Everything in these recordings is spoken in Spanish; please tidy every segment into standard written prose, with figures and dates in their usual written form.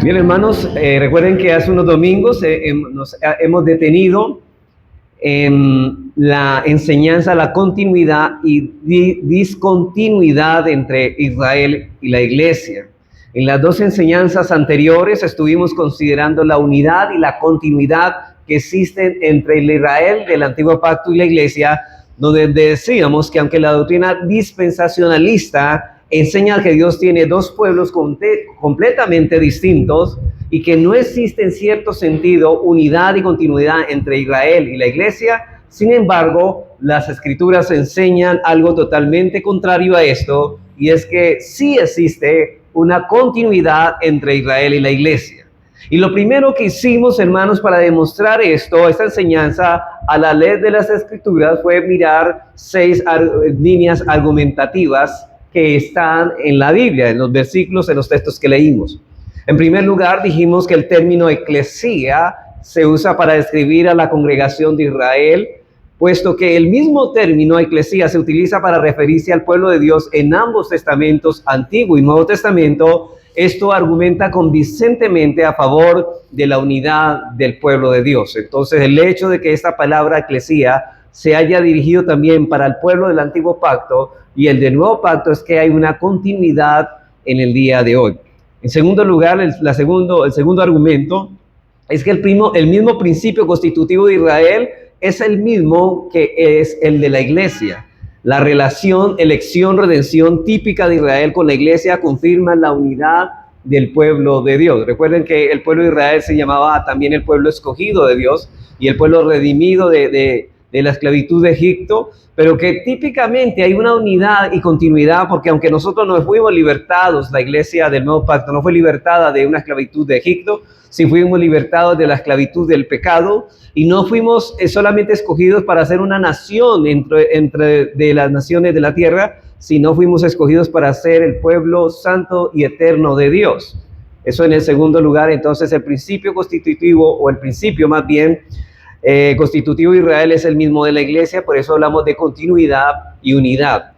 Bien, hermanos, recuerden que hace unos domingos nos hemos detenido en la enseñanza, la continuidad y discontinuidad entre Israel y la iglesia. En las dos enseñanzas anteriores estuvimos considerando la unidad y la continuidad que existen entre el Israel del Antiguo Pacto y la iglesia, donde decíamos que aunque la doctrina dispensacionalista enseña que Dios tiene dos pueblos completamente distintos y que no existe en cierto sentido unidad y continuidad entre Israel y la iglesia, sin embargo, las escrituras enseñan algo totalmente contrario a esto, y es que sí existe una continuidad entre Israel y la iglesia. Y lo primero que hicimos, hermanos, para demostrar esto, esta enseñanza a la luz de las escrituras, fue mirar 6 líneas argumentativas que están en la Biblia, en los versículos, en los textos que leímos. En primer lugar, dijimos que el término eclesía se usa para describir a la congregación de Israel, puesto que el mismo término eclesía se utiliza para referirse al pueblo de Dios en ambos testamentos, Antiguo y Nuevo Testamento. Esto argumenta convincentemente a favor de la unidad del pueblo de Dios. Entonces, el hecho de que esta palabra eclesía se haya dirigido también para el pueblo del Antiguo Pacto y el del Nuevo Pacto es que hay una continuidad en el día de hoy. En segundo lugar, el segundo argumento es que el mismo principio constitutivo de Israel es el mismo que es el de la iglesia. La relación, elección, redención típica de Israel con la iglesia confirma la unidad del pueblo de Dios. Recuerden que el pueblo de Israel se llamaba también el pueblo escogido de Dios y el pueblo redimido de la esclavitud de Egipto, pero que típicamente hay una unidad y continuidad, porque aunque nosotros no fuimos libertados, la iglesia del Nuevo Pacto no fue libertada de una esclavitud de Egipto, sí fuimos libertados de la esclavitud del pecado, y no fuimos solamente escogidos para ser una nación entre de las naciones de la tierra, sino fuimos escogidos para ser el pueblo santo y eterno de Dios. Eso en el segundo lugar. Entonces el principio constitutivo, o el principio más bien, constitutivo de Israel es el mismo de la iglesia, por eso hablamos de continuidad y unidad.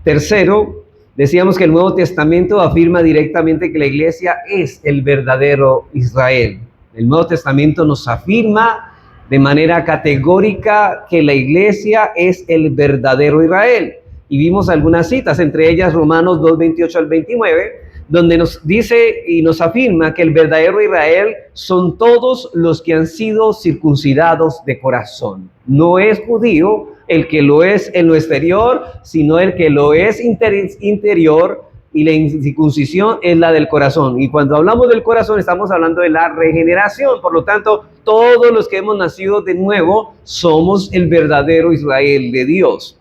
Tercero, decíamos que el Nuevo Testamento afirma directamente que la iglesia es el verdadero Israel. El Nuevo Testamento nos afirma de manera categórica que la iglesia es el verdadero Israel. Y vimos algunas citas, entre ellas Romanos 2, 28 al 29, donde nos dice y nos afirma que el verdadero Israel son todos los que han sido circuncidados de corazón. No es judío el que lo es en lo exterior, sino el que lo es interior, y la incircuncisión es la del corazón. Y cuando hablamos del corazón estamos hablando de la regeneración. Por lo tanto, todos los que hemos nacido de nuevo somos el verdadero Israel de Dios.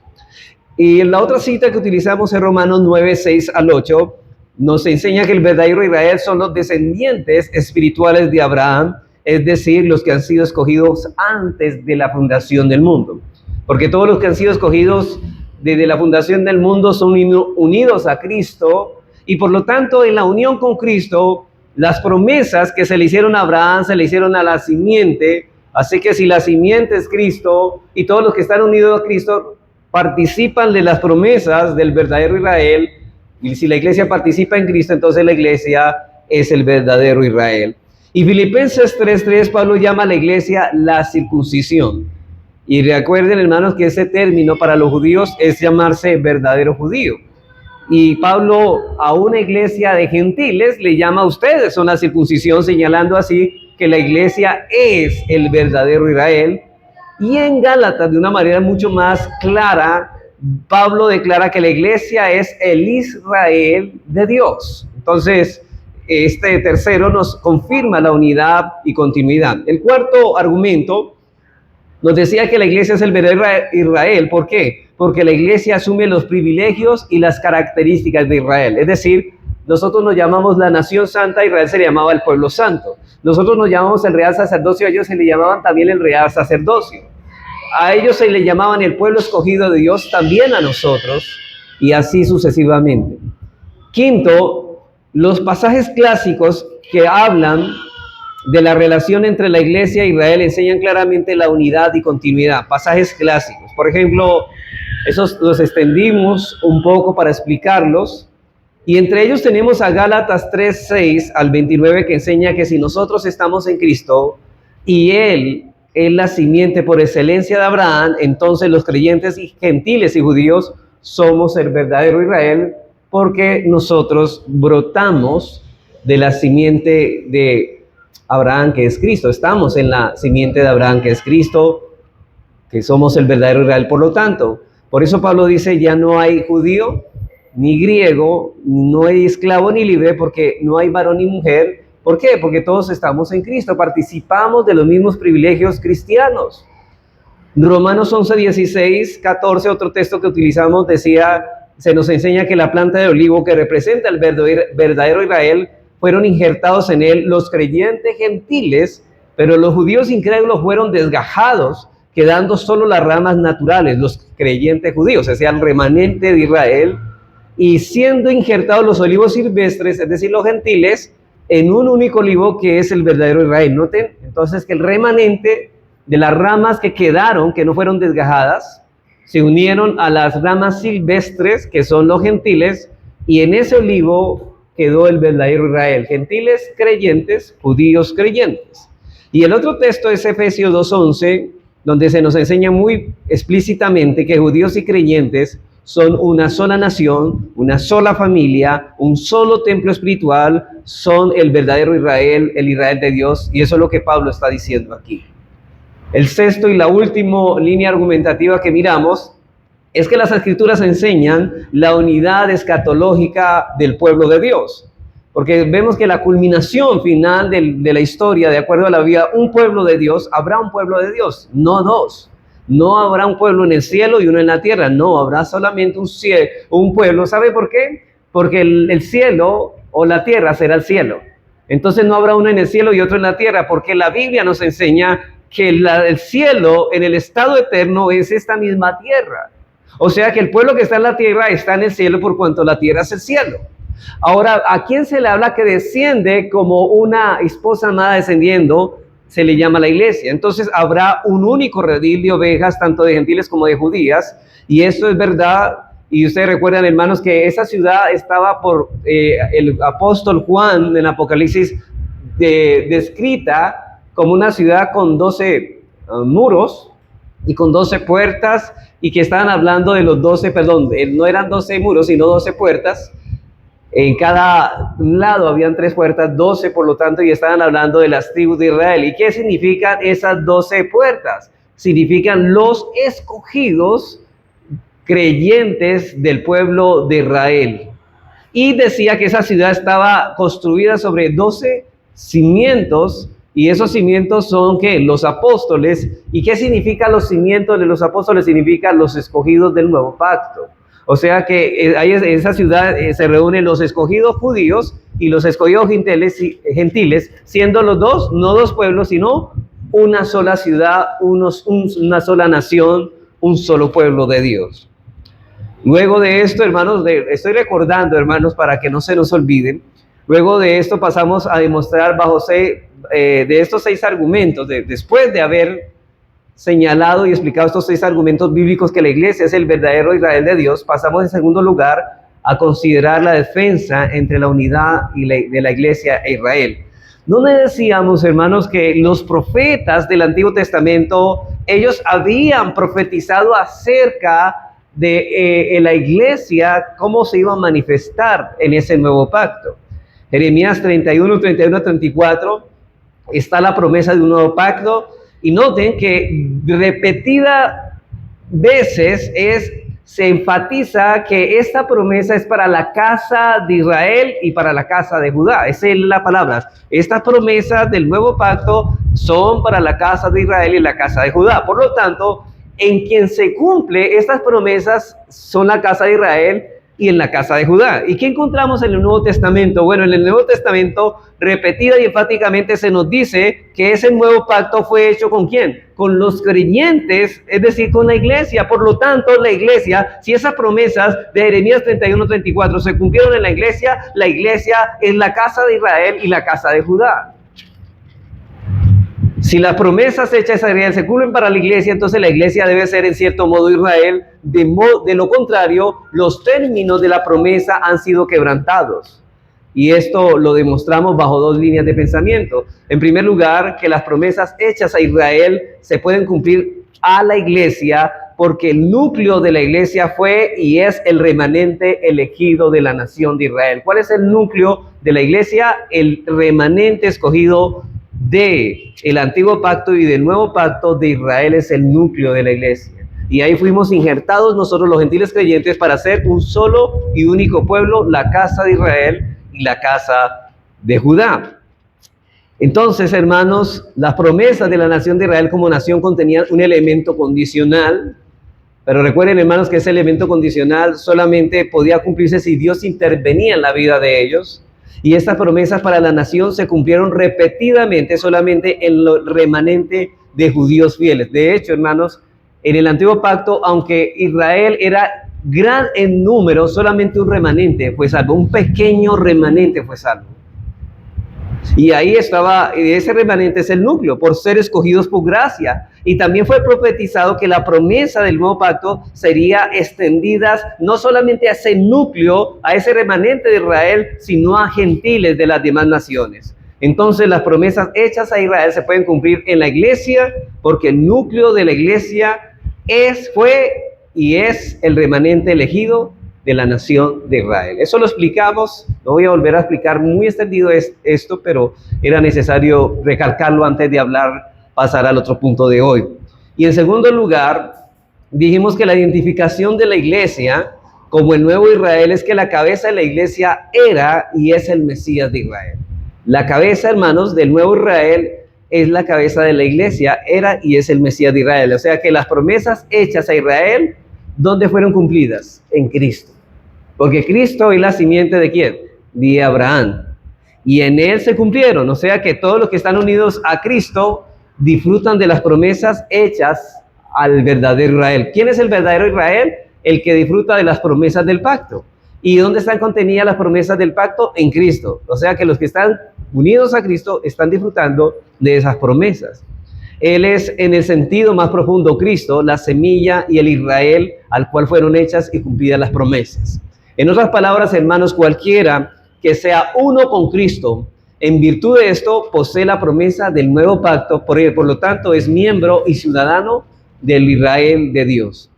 Y en la otra cita que utilizamos en Romanos 9, 6 al 8, nos enseña que el verdadero Israel son los descendientes espirituales de Abraham, es decir, los que han sido escogidos antes de la fundación del mundo. Porque todos los que han sido escogidos desde la fundación del mundo son unidos a Cristo, y por lo tanto en la unión con Cristo, las promesas que se le hicieron a Abraham se le hicieron a la simiente. Así que si la simiente es Cristo y todos los que están unidos a Cristo participan de las promesas del verdadero Israel, y si la iglesia participa en Cristo, entonces la iglesia es el verdadero Israel. Y Filipenses 3:3, Pablo llama a la iglesia la circuncisión. Y recuerden, hermanos, que ese término para los judíos es llamarse verdadero judío. Y Pablo a una iglesia de gentiles le llama a ustedes son la circuncisión, señalando así que la iglesia es el verdadero Israel. Y en Gálatas, de una manera mucho más clara, Pablo declara que la iglesia es el Israel de Dios. Entonces, este tercero nos confirma la unidad y continuidad. El cuarto argumento nos decía que la iglesia es el verdadero Israel. ¿Por qué? Porque la iglesia asume los privilegios y las características de Israel. Es decir, nosotros nos llamamos la nación santa, Israel se le llamaba el pueblo santo. Nosotros nos llamamos el real sacerdocio, ellos se le llamaban también el real sacerdocio. A ellos se le llamaban el pueblo escogido de Dios, también a nosotros, y así sucesivamente. Quinto, los pasajes clásicos que hablan de la relación entre la iglesia e Israel enseñan claramente la unidad y continuidad. Pasajes clásicos, por ejemplo, esos los extendimos un poco para explicarlos, Y entre ellos tenemos a Gálatas 3:6 al 29, que enseña que si nosotros estamos en Cristo y Él es la simiente por excelencia de Abraham, entonces los creyentes y gentiles y judíos somos el verdadero Israel, porque nosotros brotamos de la simiente de Abraham, que es Cristo. Estamos en la simiente de Abraham, que es Cristo, que somos el verdadero Israel. Por lo tanto, por eso Pablo dice, ya no hay judío ni griego, no hay esclavo ni libre, porque no hay varón ni mujer. ¿Por qué? Porque todos estamos en Cristo, participamos de los mismos privilegios cristianos. Romanos 11, 16, 14, otro texto que utilizamos, decía, se nos enseña que la planta de olivo que representa el verdadero Israel, fueron injertados en él los creyentes gentiles, pero los judíos incrédulos fueron desgajados, quedando solo las ramas naturales, los creyentes judíos, o sea, el remanente de Israel, y siendo injertados los olivos silvestres, es decir, los gentiles, en un único olivo que es el verdadero Israel. Noten entonces que el remanente de las ramas que quedaron, que no fueron desgajadas, se unieron a las ramas silvestres, que son los gentiles, y en ese olivo quedó el verdadero Israel. Gentiles creyentes, judíos creyentes. Y el otro texto es Efesios 2:11, donde se nos enseña muy explícitamente que judíos y creyentes son una sola nación, una sola familia, un solo templo espiritual, son el verdadero Israel, el Israel de Dios, y eso es lo que Pablo está diciendo aquí. El sexto y la última línea argumentativa que miramos es que las Escrituras enseñan la unidad escatológica del pueblo de Dios, porque vemos que la culminación final de la historia, de acuerdo a la vida, un pueblo de Dios, habrá un pueblo de Dios, no dos. No habrá un pueblo en el cielo y uno en la tierra, no, habrá solamente un pueblo. ¿Sabe por qué? Porque el cielo o la tierra será el cielo. Entonces no habrá uno en el cielo y otro en la tierra, porque la Biblia nos enseña que el cielo en el estado eterno es esta misma tierra. O sea que el pueblo que está en la tierra está en el cielo por cuanto la tierra es el cielo. Ahora, ¿a quién se le habla que desciende como una esposa amada descendiendo? Se le llama la iglesia. Entonces habrá un único redil de ovejas, tanto de gentiles como de judías, y esto es verdad. Y ustedes recuerdan, hermanos, que esa ciudad estaba por el apóstol Juan en Apocalipsis descrita como una ciudad con 12 muros y con 12 puertas, y que estaban hablando de los 12, no eran 12 muros, sino 12 puertas. En cada lado habían 3 puertas, 12 por lo tanto, y estaban hablando de las tribus de Israel. ¿Y qué significan esas 12 puertas? Significan los escogidos creyentes del pueblo de Israel. Y decía que esa ciudad estaba construida sobre 12 cimientos, y esos cimientos son ¿qué? Los apóstoles. ¿Y qué significan los cimientos de los apóstoles? Significan los escogidos del nuevo pacto. O sea que ahí en esa ciudad se reúnen los escogidos judíos y los escogidos gentiles, siendo los dos, no dos pueblos, sino una sola ciudad, una sola nación, un solo pueblo de Dios. Luego de esto, hermanos, estoy recordando, hermanos, para que no se nos olviden, luego de esto pasamos a demostrar de estos 6 argumentos, después de haber señalado y explicado estos 6 argumentos bíblicos que la iglesia es el verdadero Israel de Dios, pasamos en segundo lugar a considerar la defensa entre la unidad de la iglesia e Israel. ¿No le decíamos, hermanos, que los profetas del Antiguo Testamento, ellos habían profetizado acerca de la iglesia, cómo se iba a manifestar en ese nuevo pacto? Jeremías 31, 31, 34, está la promesa de un nuevo pacto. Y noten que repetidas veces se enfatiza que esta promesa es para la casa de Israel y para la casa de Judá. Esa es la palabra. Estas promesas del nuevo pacto son para la casa de Israel y la casa de Judá. Por lo tanto, en quien se cumple estas promesas son la casa de Israel y en la casa de Judá. ¿Y qué encontramos en el Nuevo Testamento? Bueno, en el Nuevo Testamento, repetida y enfáticamente se nos dice que ese nuevo pacto fue hecho ¿con quién? Con los creyentes, es decir, con la iglesia. Por lo tanto, la iglesia, si esas promesas de Jeremías 31, 34 se cumplieron en la iglesia es la casa de Israel y la casa de Judá. Si las promesas hechas a Israel se cumplen para la iglesia, entonces la iglesia debe ser en cierto modo Israel. De lo contrario, los términos de la promesa han sido quebrantados. Y esto lo demostramos bajo dos líneas de pensamiento. En primer lugar, que las promesas hechas a Israel se pueden cumplir a la iglesia porque el núcleo de la iglesia fue y es el remanente elegido de la nación de Israel. ¿Cuál es el núcleo de la iglesia? El remanente escogido de el antiguo pacto y del nuevo pacto de Israel es el núcleo de la iglesia. Y ahí fuimos injertados nosotros los gentiles creyentes para ser un solo y único pueblo, la casa de Israel y la casa de Judá. Entonces, hermanos, las promesas de la nación de Israel como nación contenían un elemento condicional, pero recuerden, hermanos, que ese elemento condicional solamente podía cumplirse si Dios intervenía en la vida de ellos. Y estas promesas para la nación se cumplieron repetidamente solamente en lo remanente de judíos fieles. De hecho, hermanos, en el antiguo pacto, aunque Israel era gran en número, solamente un remanente fue salvo, un pequeño remanente fue salvo. Y ahí estaba, ese remanente es el núcleo, por ser escogidos por gracia. Y también fue profetizado que la promesa del nuevo pacto sería extendida no solamente a ese núcleo, a ese remanente de Israel, sino a gentiles de las demás naciones. Entonces las promesas hechas a Israel se pueden cumplir en la iglesia, porque el núcleo de la iglesia fue y es el remanente elegido de la nación de Israel. Eso lo explicamos, no voy a volver a explicar muy extendido esto, pero era necesario recalcarlo antes de pasar al otro punto de hoy. Y en segundo lugar, dijimos que la identificación de la iglesia como el nuevo Israel es que la cabeza de la iglesia era y es el Mesías de Israel. La cabeza, hermanos, del nuevo Israel es la cabeza de la iglesia, era y es el Mesías de Israel. O sea que las promesas hechas a Israel, ¿dónde fueron cumplidas? En Cristo. Porque Cristo es la simiente ¿de quién? De Abraham. Y en él se cumplieron. O sea que todos los que están unidos a Cristo disfrutan de las promesas hechas al verdadero Israel. ¿Quién es el verdadero Israel? El que disfruta de las promesas del pacto. ¿Y dónde están contenidas las promesas del pacto? En Cristo. O sea que los que están unidos a Cristo están disfrutando de esas promesas. Él es, en el sentido más profundo, Cristo, la semilla y el Israel al cual fueron hechas y cumplidas las promesas. En otras palabras, hermanos, cualquiera que sea uno con Cristo, en virtud de esto, posee la promesa del nuevo pacto, por lo tanto, es miembro y ciudadano del Israel de Dios.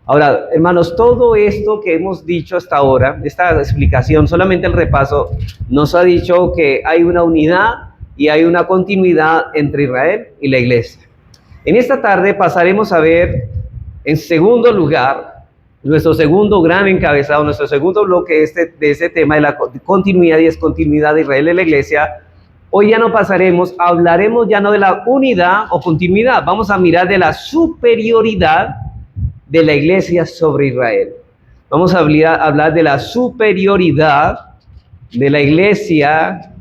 Ahora, hermanos, todo esto que hemos dicho hasta ahora, esta explicación, solamente el repaso, nos ha dicho que hay una unidad y hay una continuidad entre Israel y la iglesia. En esta tarde pasaremos a ver, en segundo lugar, nuestro segundo gran encabezado, nuestro segundo bloque de este tema de la continuidad y descontinuidad de Israel y la iglesia. Hoy ya no hablaremos ya no de la unidad o continuidad, vamos a mirar de la superioridad de la iglesia sobre Israel. Vamos a hablar de la superioridad de la iglesia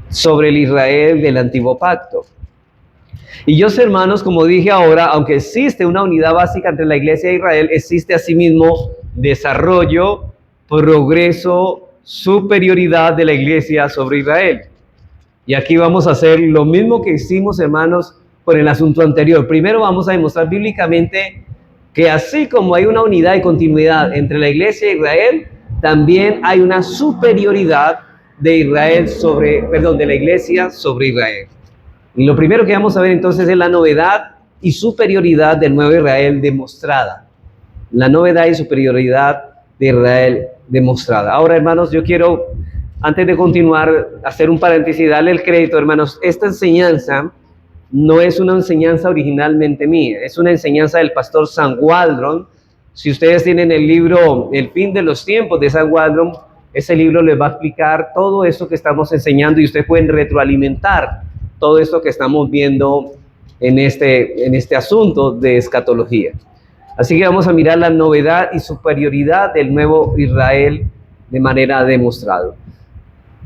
sobre el Israel del antiguo pacto. Y yo, hermanos, como dije ahora, aunque existe una unidad básica entre la iglesia e Israel, existe asimismo desarrollo, progreso, superioridad de la iglesia sobre Israel. Y aquí vamos a hacer lo mismo que hicimos, hermanos, con el asunto anterior. Primero vamos a demostrar bíblicamente que así como hay una unidad y continuidad entre la iglesia e Israel, también hay una superioridad de la iglesia sobre Israel. Y lo primero que vamos a ver entonces es la novedad y superioridad del nuevo Israel demostrada. La novedad y superioridad de Israel demostrada. Ahora, hermanos, yo quiero, antes de continuar, hacer un paréntesis y darle el crédito, hermanos. Esta enseñanza no es una enseñanza originalmente mía, es una enseñanza del pastor Sam Waldron. Si ustedes tienen el libro El fin de los tiempos de Sam Waldron, ese libro les va a explicar todo eso que estamos enseñando y ustedes pueden retroalimentar todo esto que estamos viendo en este asunto de escatología. Así que vamos a mirar la novedad y superioridad del nuevo Israel de manera demostrada.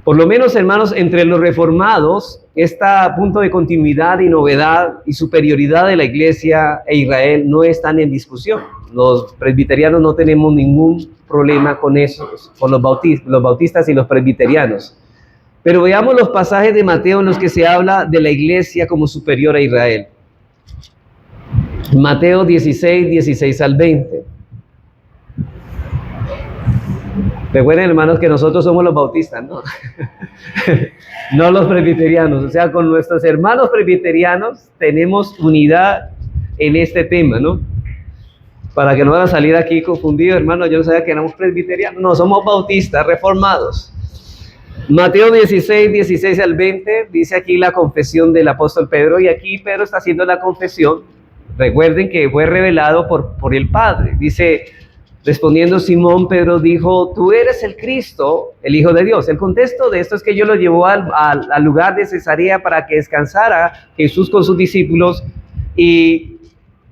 Por lo menos, hermanos, entre los reformados, este punto de continuidad y novedad y superioridad de la iglesia e Israel no están en discusión. Los presbiterianos no tenemos ningún problema con eso, con los bautistas y los presbiterianos. Pero veamos los pasajes de Mateo en los que se habla de la iglesia como superior a Israel. Mateo 16, 16 al 20. Recuerden, hermanos, que nosotros somos los bautistas, ¿no? No los presbiterianos. O sea, con nuestros hermanos presbiterianos tenemos unidad en este tema, ¿no? Para que no van a salir aquí confundidos, hermano, yo no sabía que éramos presbiterianos. No, somos bautistas, reformados. Mateo 16, 16 al 20, dice aquí la confesión del apóstol Pedro, y aquí Pedro está haciendo la confesión. Recuerden que fue revelado por el Padre. Dice, respondiendo Simón, Pedro dijo, tú eres el Cristo, el Hijo de Dios. El contexto de esto es que yo lo llevó al lugar de Cesarea para que descansara Jesús con sus discípulos, y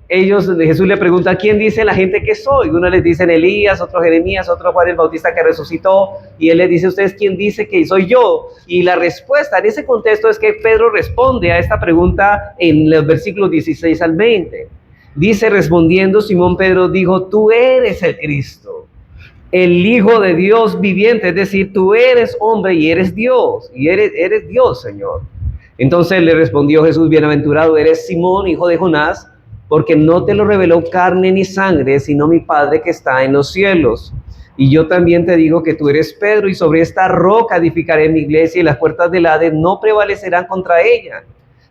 Jesús le pregunta, ¿quién dice la gente que soy? Uno les dicen Elías, otro Jeremías, otro Juan el Bautista que resucitó, y él les dice, ¿ustedes quién dice que soy yo? Y la respuesta en ese contexto es que Pedro responde a esta pregunta en los versículos 16 al 20. Dice, respondiendo Simón Pedro, dijo, tú eres el Cristo, el Hijo de Dios viviente, es decir, tú eres hombre y eres Dios, y eres Dios, Señor. Entonces le respondió Jesús, bienaventurado eres Simón, hijo de Jonás, porque no te lo reveló carne ni sangre, sino mi Padre que está en los cielos. Y yo también te digo que tú eres Pedro, y sobre esta roca edificaré mi iglesia, y las puertas del Hades no prevalecerán contra ella.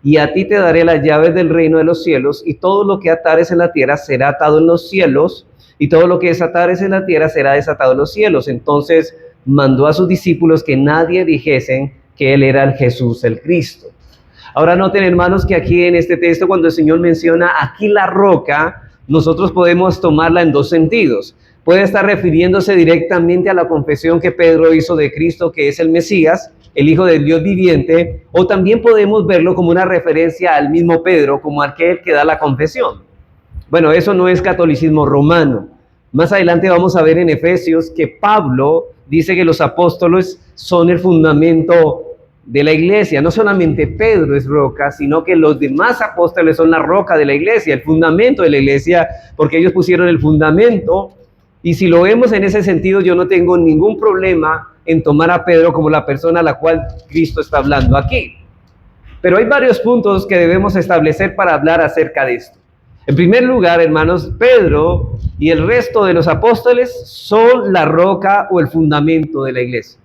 Y a ti te daré las llaves del reino de los cielos, y todo lo que atares en la tierra será atado en los cielos, y todo lo que desatares en la tierra será desatado en los cielos. Entonces mandó a sus discípulos que nadie dijesen que él era el Jesús, el Cristo. Ahora noten, hermanos, que aquí en este texto, cuando el Señor menciona aquí la roca, nosotros podemos tomarla en dos sentidos. Puede estar refiriéndose directamente a la confesión que Pedro hizo de Cristo, que es el Mesías, el Hijo del Dios viviente, o también podemos verlo como una referencia al mismo Pedro, como aquel que da la confesión. Bueno, eso no es catolicismo romano. Más adelante vamos a ver en Efesios que Pablo dice que los apóstoles son el fundamento de la iglesia. No solamente Pedro es roca, sino que los demás apóstoles son la roca de la iglesia, el fundamento de la iglesia, porque ellos pusieron el fundamento. Y si lo vemos en ese sentido, yo no tengo ningún problema en tomar a Pedro como la persona a la cual Cristo está hablando aquí. Pero hay varios puntos que debemos establecer para hablar acerca de esto. En primer lugar, hermanos, Pedro y el resto de los apóstoles son la roca o el fundamento de la iglesia.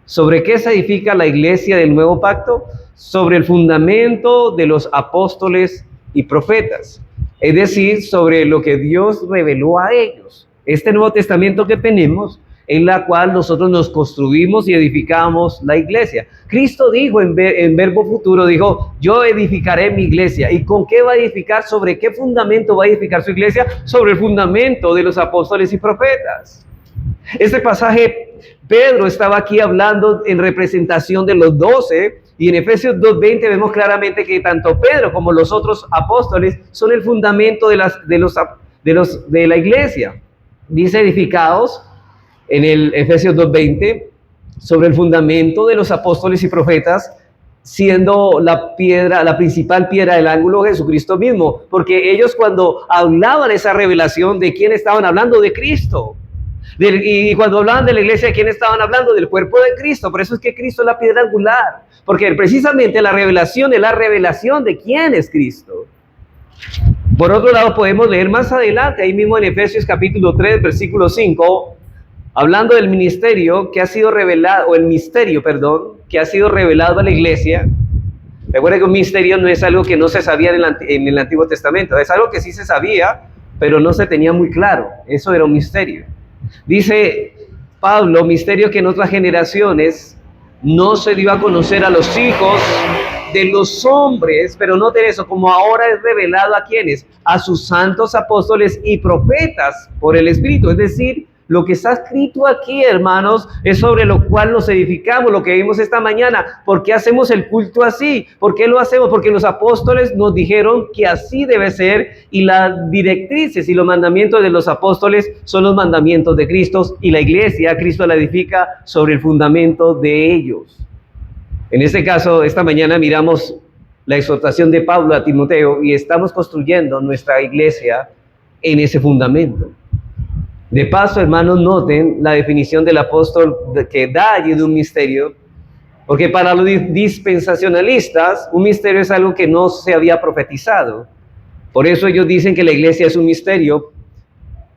¿Sobre qué se edifica la iglesia del nuevo pacto? Sobre el fundamento de los apóstoles y profetas, es decir, sobre lo que Dios reveló a ellos. Este Nuevo Testamento que tenemos, en la cual nosotros nos construimos y edificamos la iglesia. Cristo dijo en verbo futuro, dijo, yo edificaré mi iglesia. ¿Y con qué va a edificar? ¿Sobre qué fundamento va a edificar su iglesia? Sobre el fundamento de los apóstoles y profetas. Este pasaje, Pedro estaba aquí hablando en representación de los 12, y en Efesios 2:20 vemos claramente que tanto Pedro como los otros apóstoles son el fundamento de la iglesia. Dice edificados en el Efesios 2:20 sobre el fundamento de los apóstoles y profetas, siendo la principal piedra del ángulo Jesucristo mismo, porque ellos cuando hablaban esa revelación, ¿de quién estaban hablando? De Cristo. Y cuando hablaban de la iglesia, ¿de quién estaban hablando? Del cuerpo de Cristo. Por eso es que Cristo es la piedra angular, porque precisamente la revelación es la revelación de quién es Cristo. Por otro lado, podemos leer más adelante, ahí mismo en Efesios capítulo 3, versículo 5, hablando del ministerio que ha sido revelado, o el misterio, perdón, que ha sido revelado a la iglesia. Recuerden que un misterio no es algo que no se sabía en el Antiguo Testamento, es algo que sí se sabía, pero no se tenía muy claro. Eso era un misterio. Dice Pablo, misterio que en otras generaciones no se dio a conocer a los hijos de los hombres, pero noten eso, como ahora es revelado a quienes, a sus santos apóstoles y profetas por el Espíritu. Es decir, lo que está escrito aquí, hermanos, es sobre lo cual nos edificamos, lo que vimos esta mañana. ¿Por qué hacemos el culto así? ¿Por qué lo hacemos? Porque los apóstoles nos dijeron que así debe ser, y las directrices y los mandamientos de los apóstoles son los mandamientos de Cristo, y la iglesia, Cristo la edifica sobre el fundamento de ellos. En este caso, esta mañana miramos la exhortación de Pablo a Timoteo, y estamos construyendo nuestra iglesia en ese fundamento. De paso, hermanos, noten la definición del apóstol que da allí de un misterio. Porque para los dispensacionalistas, un misterio es algo que no se había profetizado. Por eso ellos dicen que la iglesia es un misterio.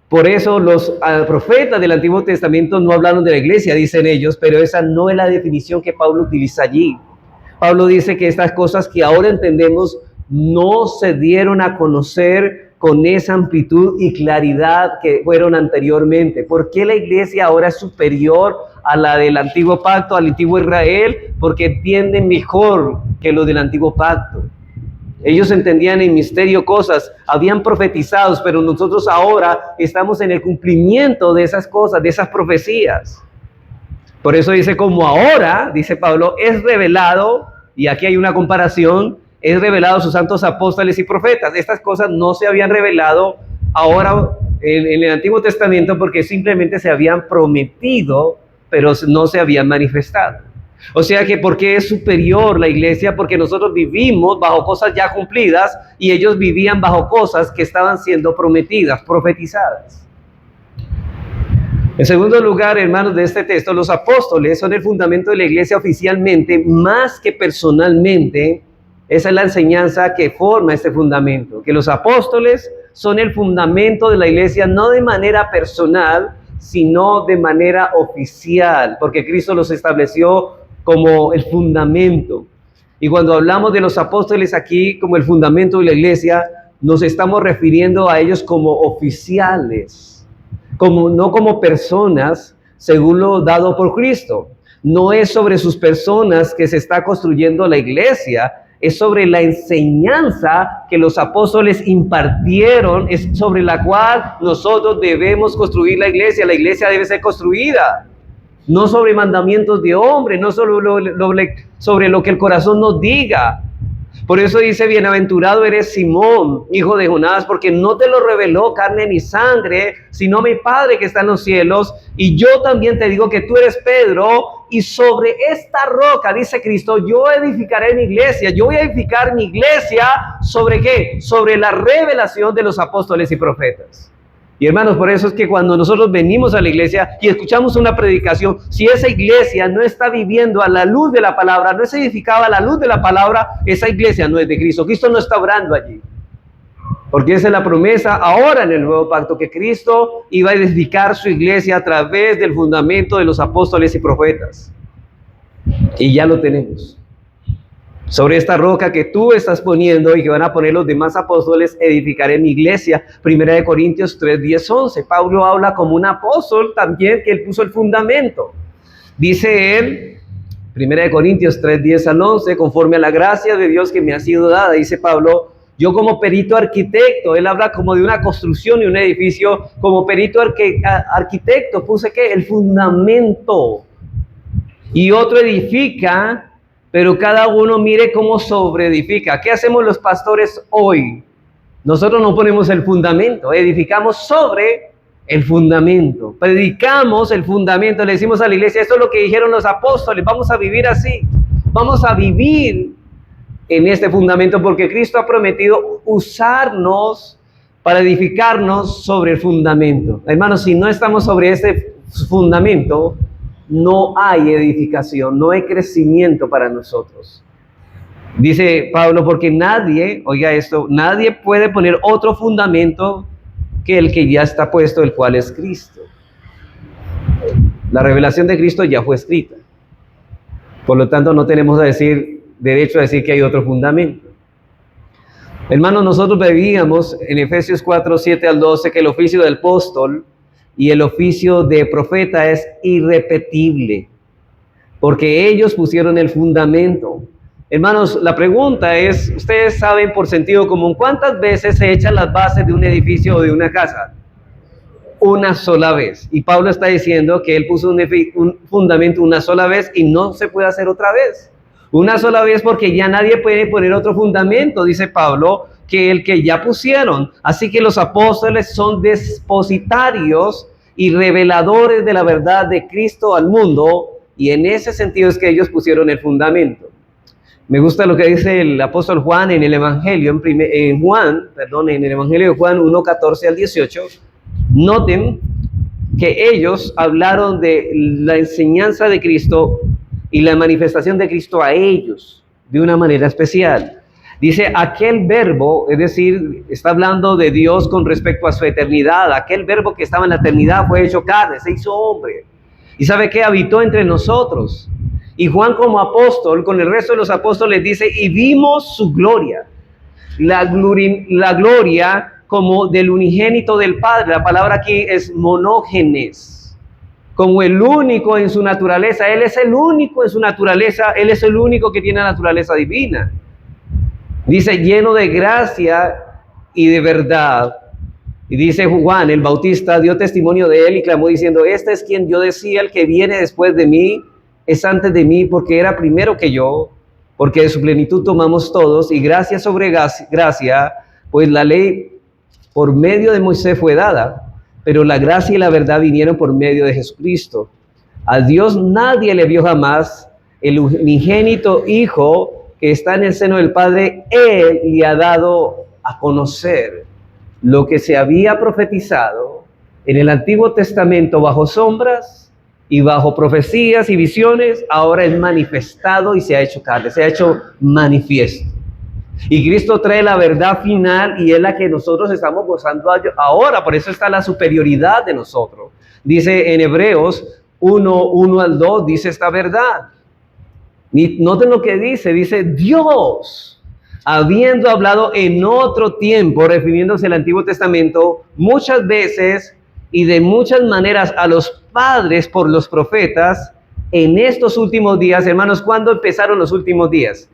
Por eso los profetas del Antiguo Testamento no hablaron de la iglesia, dicen ellos, pero esa no es la definición que Pablo utiliza allí. Pablo dice que estas cosas que ahora entendemos no se dieron a conocer con esa amplitud y claridad que fueron anteriormente. ¿Por qué la iglesia ahora es superior a la del antiguo pacto, al antiguo Israel? Porque entienden mejor que lo del antiguo pacto. Ellos entendían en misterio cosas, habían profetizado, pero nosotros ahora estamos en el cumplimiento de esas cosas, de esas profecías. Por eso dice, como ahora, dice Pablo, es revelado, y aquí hay una comparación, es revelado a sus santos apóstoles y profetas. Estas cosas no se habían revelado ahora en el Antiguo Testamento porque simplemente se habían prometido, pero no se habían manifestado. O sea que ¿por qué es superior la iglesia? Porque nosotros vivimos bajo cosas ya cumplidas y ellos vivían bajo cosas que estaban siendo prometidas, profetizadas. En segundo lugar, hermanos, de este texto, los apóstoles son el fundamento de la iglesia oficialmente, más que personalmente. Esa es la enseñanza que forma este fundamento, que los apóstoles son el fundamento de la iglesia, no de manera personal, sino de manera oficial, porque Cristo los estableció como el fundamento. Y cuando hablamos de los apóstoles aquí como el fundamento de la iglesia, nos estamos refiriendo a ellos como oficiales, no como personas según lo dado por Cristo. No es sobre sus personas que se está construyendo la iglesia, es sobre la enseñanza que los apóstoles impartieron, es sobre la cual nosotros debemos construir la iglesia. La iglesia debe ser construida, no sobre mandamientos de hombre, no sobre lo que el corazón nos diga. Por eso dice, bienaventurado eres Simón, hijo de Jonás, porque no te lo reveló carne ni sangre, sino mi Padre que está en los cielos. Y yo también te digo que tú eres Pedro, y sobre esta roca, dice Cristo, yo edificaré mi iglesia. Yo voy a edificar mi iglesia, ¿sobre qué? Sobre la revelación de los apóstoles y profetas. Y hermanos, por eso es que cuando nosotros venimos a la iglesia y escuchamos una predicación, si esa iglesia no está viviendo a la luz de la palabra, no es edificada a la luz de la palabra, esa iglesia no es de Cristo. Cristo no está obrando allí. Porque esa es la promesa ahora en el nuevo pacto, que Cristo iba a edificar su iglesia a través del fundamento de los apóstoles y profetas. Y ya lo tenemos. Sobre esta roca que tú estás poniendo y que van a poner los demás apóstoles, edificaré mi iglesia. 1 Corintios 3, 10, 11. Pablo habla como un apóstol también, que él puso el fundamento. Dice él, 1 Corintios 3, 10 al 11, conforme a la gracia de Dios que me ha sido dada, dice Pablo, yo como perito arquitecto, él habla como de una construcción y un edificio, como perito arquitecto puse que el fundamento, y otro edifica, pero cada uno mire cómo sobreedifica. ¿Qué hacemos los pastores hoy? Nosotros no ponemos el fundamento, edificamos sobre el fundamento, predicamos el fundamento, le decimos a la iglesia, esto es lo que dijeron los apóstoles, vamos a vivir así, vamos a vivir en este fundamento, porque Cristo ha prometido usarnos para edificarnos sobre el fundamento. Hermanos, si no estamos sobre este fundamento, no hay edificación, no hay crecimiento para nosotros. Dice Pablo, porque nadie, oiga esto, nadie puede poner otro fundamento que el que ya está puesto, el cual es Cristo. La revelación de Cristo ya fue escrita. Por lo tanto, no tenemos derecho a decir que hay otro fundamento. Hermanos, nosotros veíamos en Efesios 4, 7 al 12 que el oficio del apóstol y el oficio de profeta es irrepetible, porque ellos pusieron el fundamento. Hermanos, la pregunta es, ustedes saben por sentido común, ¿cuántas veces se echan las bases de un edificio o de una casa? Una sola vez. Y Pablo está diciendo que él puso un fundamento una sola vez y no se puede hacer otra vez. Una sola vez porque ya nadie puede poner otro fundamento, dice Pablo, que el que ya pusieron. Así que los apóstoles son depositarios y reveladores de la verdad de Cristo al mundo, y en ese sentido es que ellos pusieron el fundamento. Me gusta lo que dice el apóstol Juan en el Evangelio, en el Evangelio de Juan 1, 14 al 18. Noten que ellos hablaron de la enseñanza de Cristo y la manifestación de Cristo a ellos de una manera especial. Dice, aquel verbo, es decir, está hablando de Dios con respecto a su eternidad. Aquel verbo que estaba en la eternidad fue hecho carne, se hizo hombre. ¿Y sabe qué? Habitó entre nosotros. Y Juan como apóstol, con el resto de los apóstoles, dice, y vimos su gloria. La gloria como del unigénito del Padre. La palabra aquí es monógenes. Como el único en su naturaleza. Él es el único en su naturaleza. Él es el único que tiene la naturaleza divina. Dice, lleno de gracia y de verdad. Y dice Juan, el Bautista, dio testimonio de él y clamó diciendo, este es quien yo decía, el que viene después de mí, es antes de mí, porque era primero que yo, porque de su plenitud tomamos todos, y gracia sobre gracia, pues la ley por medio de Moisés fue dada, pero la gracia y la verdad vinieron por medio de Jesucristo. A Dios nadie le vio jamás, el unigénito Hijo que está en el seno del Padre, Él le ha dado a conocer lo que se había profetizado en el Antiguo Testamento bajo sombras y bajo profecías y visiones, ahora es manifestado y se ha hecho carne, se ha hecho manifiesto. Y Cristo trae la verdad final y es la que nosotros estamos gozando ahora, por eso está la superioridad de nosotros. Dice en Hebreos 1 al 2, dice esta verdad. Noten lo que dice Dios, habiendo hablado en otro tiempo, refiriéndose al Antiguo Testamento, muchas veces y de muchas maneras a los padres por los profetas, en estos últimos días, hermanos, ¿cuándo empezaron los últimos días?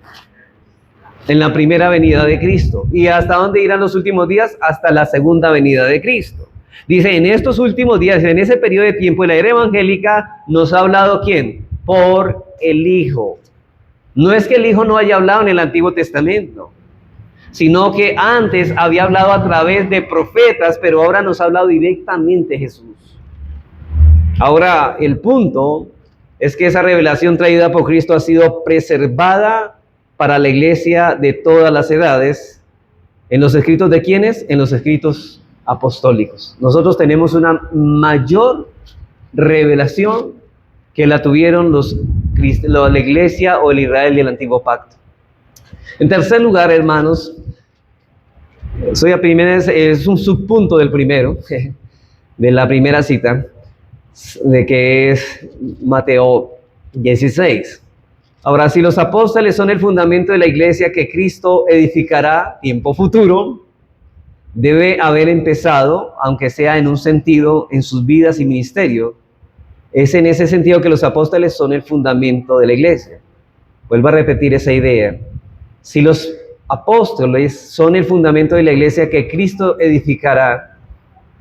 En la primera venida de Cristo. ¿Y hasta dónde irán los últimos días? Hasta la segunda venida de Cristo. Dice, en estos últimos días, en ese periodo de tiempo, en la era evangélica, nos ha hablado ¿quién? Por el Hijo. No es que el Hijo no haya hablado en el Antiguo Testamento, sino que antes había hablado a través de profetas, pero ahora nos ha hablado directamente Jesús. Ahora, el punto es que esa revelación traída por Cristo ha sido preservada para la iglesia de todas las edades. ¿En los escritos de quiénes? En los escritos apostólicos. Nosotros tenemos una mayor revelación que la tuvieron la iglesia o el Israel del Antiguo Pacto. En tercer lugar, hermanos, es un subpunto del primero, de la primera cita, de que es Mateo 16. Ahora, si los apóstoles son el fundamento de la iglesia que Cristo edificará, tiempo futuro, debe haber empezado, aunque sea en un sentido, en sus vidas y ministerio. Es en ese sentido que los apóstoles son el fundamento de la iglesia. Vuelvo a repetir esa idea. Si los apóstoles son el fundamento de la iglesia que Cristo edificará,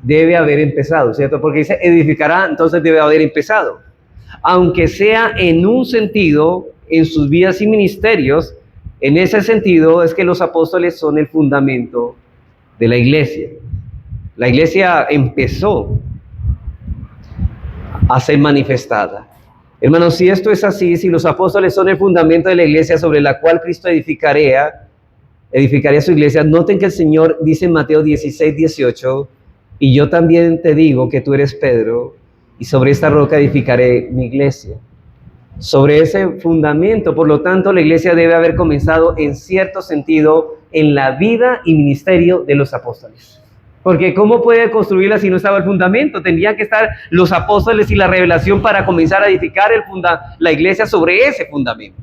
debe haber empezado, ¿cierto? Porque dice edificará, entonces debe haber empezado. Aunque sea en un sentido, en sus vidas y ministerios, en ese sentido es que los apóstoles son el fundamento de la iglesia. La iglesia empezó a ser manifestada. Hermanos, si esto es así, si los apóstoles son el fundamento de la iglesia sobre la cual Cristo edificaría su iglesia, noten que el Señor dice en Mateo 16, 18, y yo también te digo que tú eres Pedro, y sobre esta roca edificaré mi iglesia. Sobre ese fundamento, por lo tanto, la iglesia debe haber comenzado en cierto sentido en la vida y ministerio de los apóstoles. Porque ¿cómo puede construirla si no estaba el fundamento? Tendrían que estar los apóstoles y la revelación para comenzar a edificar la iglesia sobre ese fundamento.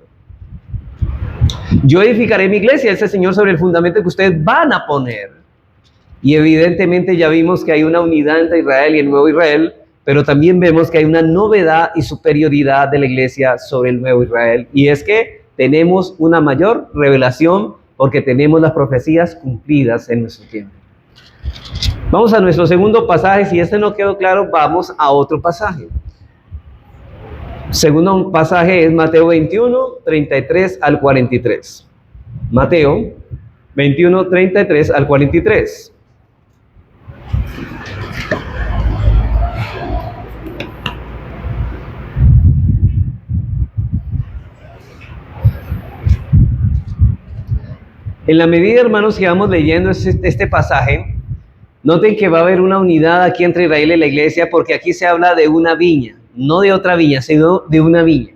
Yo edificaré mi iglesia, ese Señor, sobre el fundamento que ustedes van a poner. Y evidentemente ya vimos que hay una unidad entre Israel y el nuevo Israel, pero también vemos que hay una novedad y superioridad de la iglesia sobre el nuevo Israel. Y es que tenemos una mayor revelación porque tenemos las profecías cumplidas en nuestro tiempo. Vamos a nuestro segundo pasaje. Si este no quedó claro, vamos a otro pasaje. Segundo pasaje es Mateo 21, 33 al 43. Mateo 21, 33 al 43. En la medida, hermanos, que vamos leyendo este pasaje, noten que va a haber una unidad aquí entre Israel y la iglesia, porque aquí se habla de una viña, no de otra viña, sino de una viña.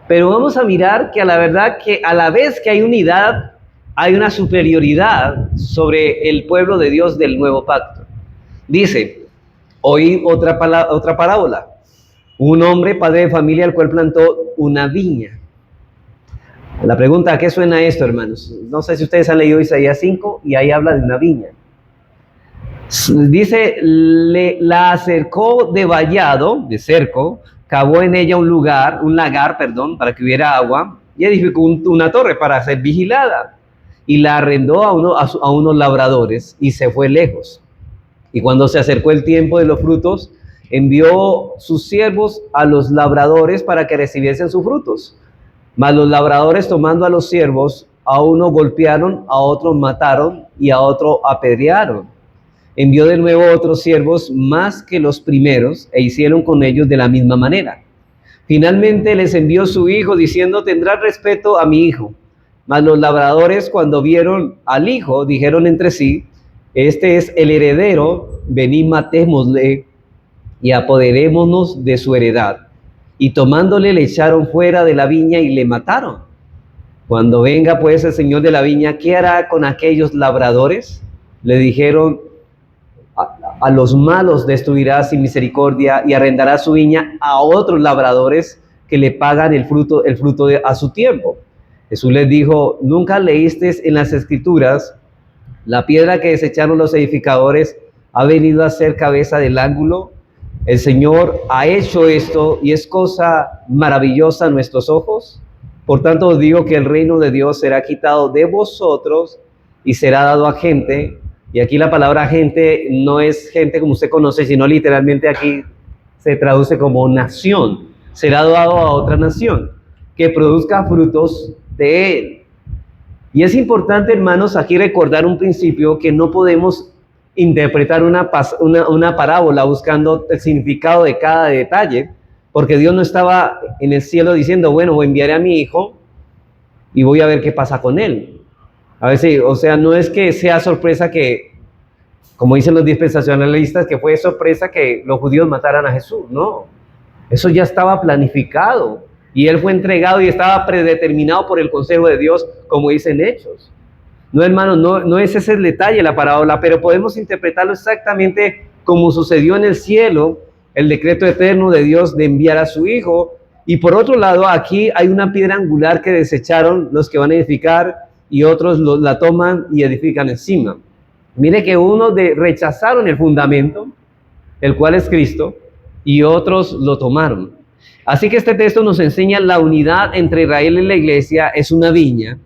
Pero vamos a mirar que a la verdad que a la vez que hay unidad, hay una superioridad sobre el pueblo de Dios del nuevo pacto. Dice, oí otra parábola. Un hombre, padre de familia, el cual plantó una viña. La pregunta, ¿a qué suena esto, hermanos? No sé si ustedes han leído Isaías 5 y ahí habla de una viña. Dice, la acercó de vallado, de cerco, cavó en ella un lagar, para que hubiera agua, y edificó una torre para ser vigilada, y la arrendó a unos labradores, y se fue lejos. Y cuando se acercó el tiempo de los frutos, envió sus siervos a los labradores para que recibiesen sus frutos. Mas los labradores, tomando a los siervos, a uno golpearon, a otro mataron, y a otro apedrearon. Envió de nuevo otros siervos más que los primeros, e hicieron con ellos de la misma manera. Finalmente les envió su hijo, diciendo, tendrán respeto a mi hijo. Mas los labradores, cuando vieron al hijo, dijeron entre sí, este es el heredero, venid matémosle y apoderémonos de su heredad. Y tomándole le echaron fuera de la viña y le mataron. Cuando venga pues el señor de la viña, ¿qué hará con aquellos labradores? Le dijeron, a los malos destruirá sin misericordia y arrendará su viña a otros labradores que le pagan el fruto a su tiempo. Jesús les dijo, ¿nunca leísteis en las Escrituras, la piedra que desecharon los edificadores ha venido a ser cabeza del ángulo? El Señor ha hecho esto y es cosa maravillosa a nuestros ojos. Por tanto os digo que el reino de Dios será quitado de vosotros y será dado a gente. Y aquí la palabra gente no es gente como usted conoce, sino literalmente aquí se traduce como nación. Será dado a otra nación que produzca frutos de él. Y es importante, hermanos, aquí recordar un principio, que no podemos interpretar una parábola buscando el significado de cada detalle, porque Dios no estaba en el cielo diciendo, bueno, enviaré a mi hijo y voy a ver qué pasa con él. A veces, o sea, no es que sea sorpresa que, como dicen los dispensacionalistas, que fue sorpresa que los judíos mataran a Jesús. No, eso ya estaba planificado y él fue entregado y estaba predeterminado por el consejo de Dios, como dicen Hechos. No, hermanos, no es ese el detalle de la parábola, pero podemos interpretarlo exactamente como sucedió en el cielo, el decreto eterno de Dios de enviar a su hijo. Y por otro lado, aquí hay una piedra angular que desecharon los que van a edificar, y otros la toman y edifican encima. Mire que unos rechazaron el fundamento, el cual es Cristo, y otros lo tomaron. Así que este texto nos enseña la unidad entre Israel y la iglesia. Es una viña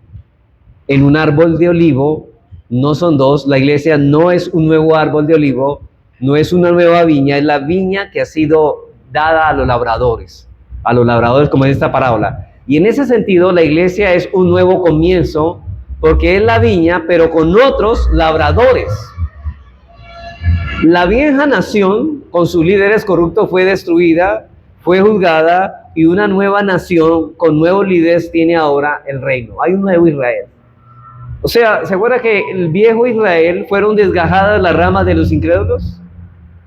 en un árbol de olivo, no son dos. La iglesia no es un nuevo árbol de olivo, no es una nueva viña, es la viña que ha sido dada a los labradores como en esta parábola. Y en ese sentido, la iglesia es un nuevo comienzo, porque es la viña, pero con otros labradores. La vieja nación, con sus líderes corruptos, fue destruida, fue juzgada, y una nueva nación con nuevos líderes tiene ahora el reino. Hay un nuevo Israel. O sea, ¿se acuerda que el viejo Israel fueron desgajadas las ramas de los incrédulos?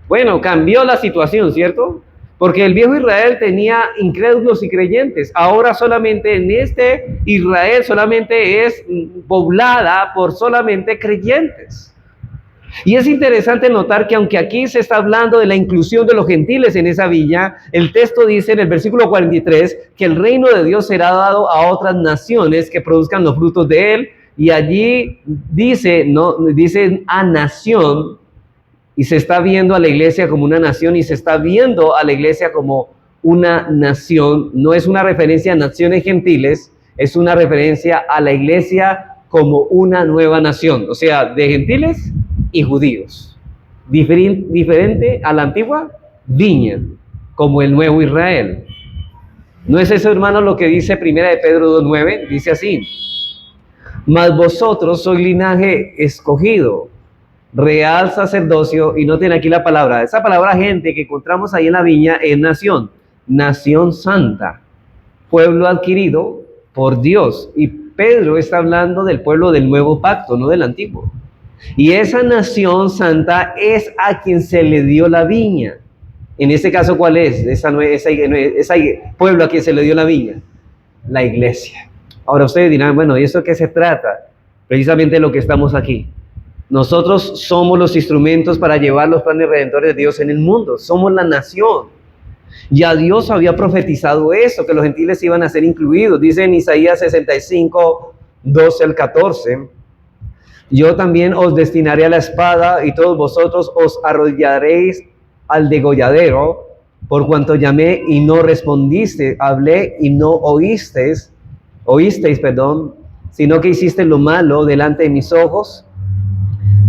Bueno, cambió la situación, ¿cierto? Porque el viejo Israel tenía incrédulos y creyentes. Ahora solamente en este Israel solamente es poblada por solamente creyentes. Y es interesante notar que aunque aquí se está hablando de la inclusión de los gentiles en esa viña, el texto dice en el versículo 43 que el reino de Dios será dado a otras naciones que produzcan los frutos de él. Y allí dice a nación, y se está viendo a la iglesia como una nación, y se está viendo a la iglesia como una nación. No es una referencia a naciones gentiles, es una referencia a la iglesia como una nueva nación, o sea, de gentiles y judíos. Diferente a la antigua viña, como el nuevo Israel. ¿No es eso, hermano, lo que dice 1 de Pedro 2:9? Dice así: mas vosotros sois linaje escogido, real sacerdocio, y noten aquí la palabra, esa palabra gente que encontramos ahí en la viña es nación santa, pueblo adquirido por Dios. Y Pedro está hablando del pueblo del nuevo pacto, no del antiguo. Y esa nación santa es a quien se le dio la viña. En este caso, ¿cuál es? Ese pueblo a quien se le dio la viña. la iglesia. Ahora ustedes dirán, bueno, ¿y eso qué se trata? Precisamente lo que estamos aquí. Nosotros somos los instrumentos para llevar los planes redentores de Dios en el mundo. Somos la nación. Ya Dios había profetizado eso, que los gentiles iban a ser incluidos. Dice en Isaías 65, 12 al 14, yo también os destinaré a la espada y todos vosotros os arrollaréis al degolladero, por cuanto llamé y no respondiste, hablé y no oísteis, sino que hiciste lo malo delante de mis ojos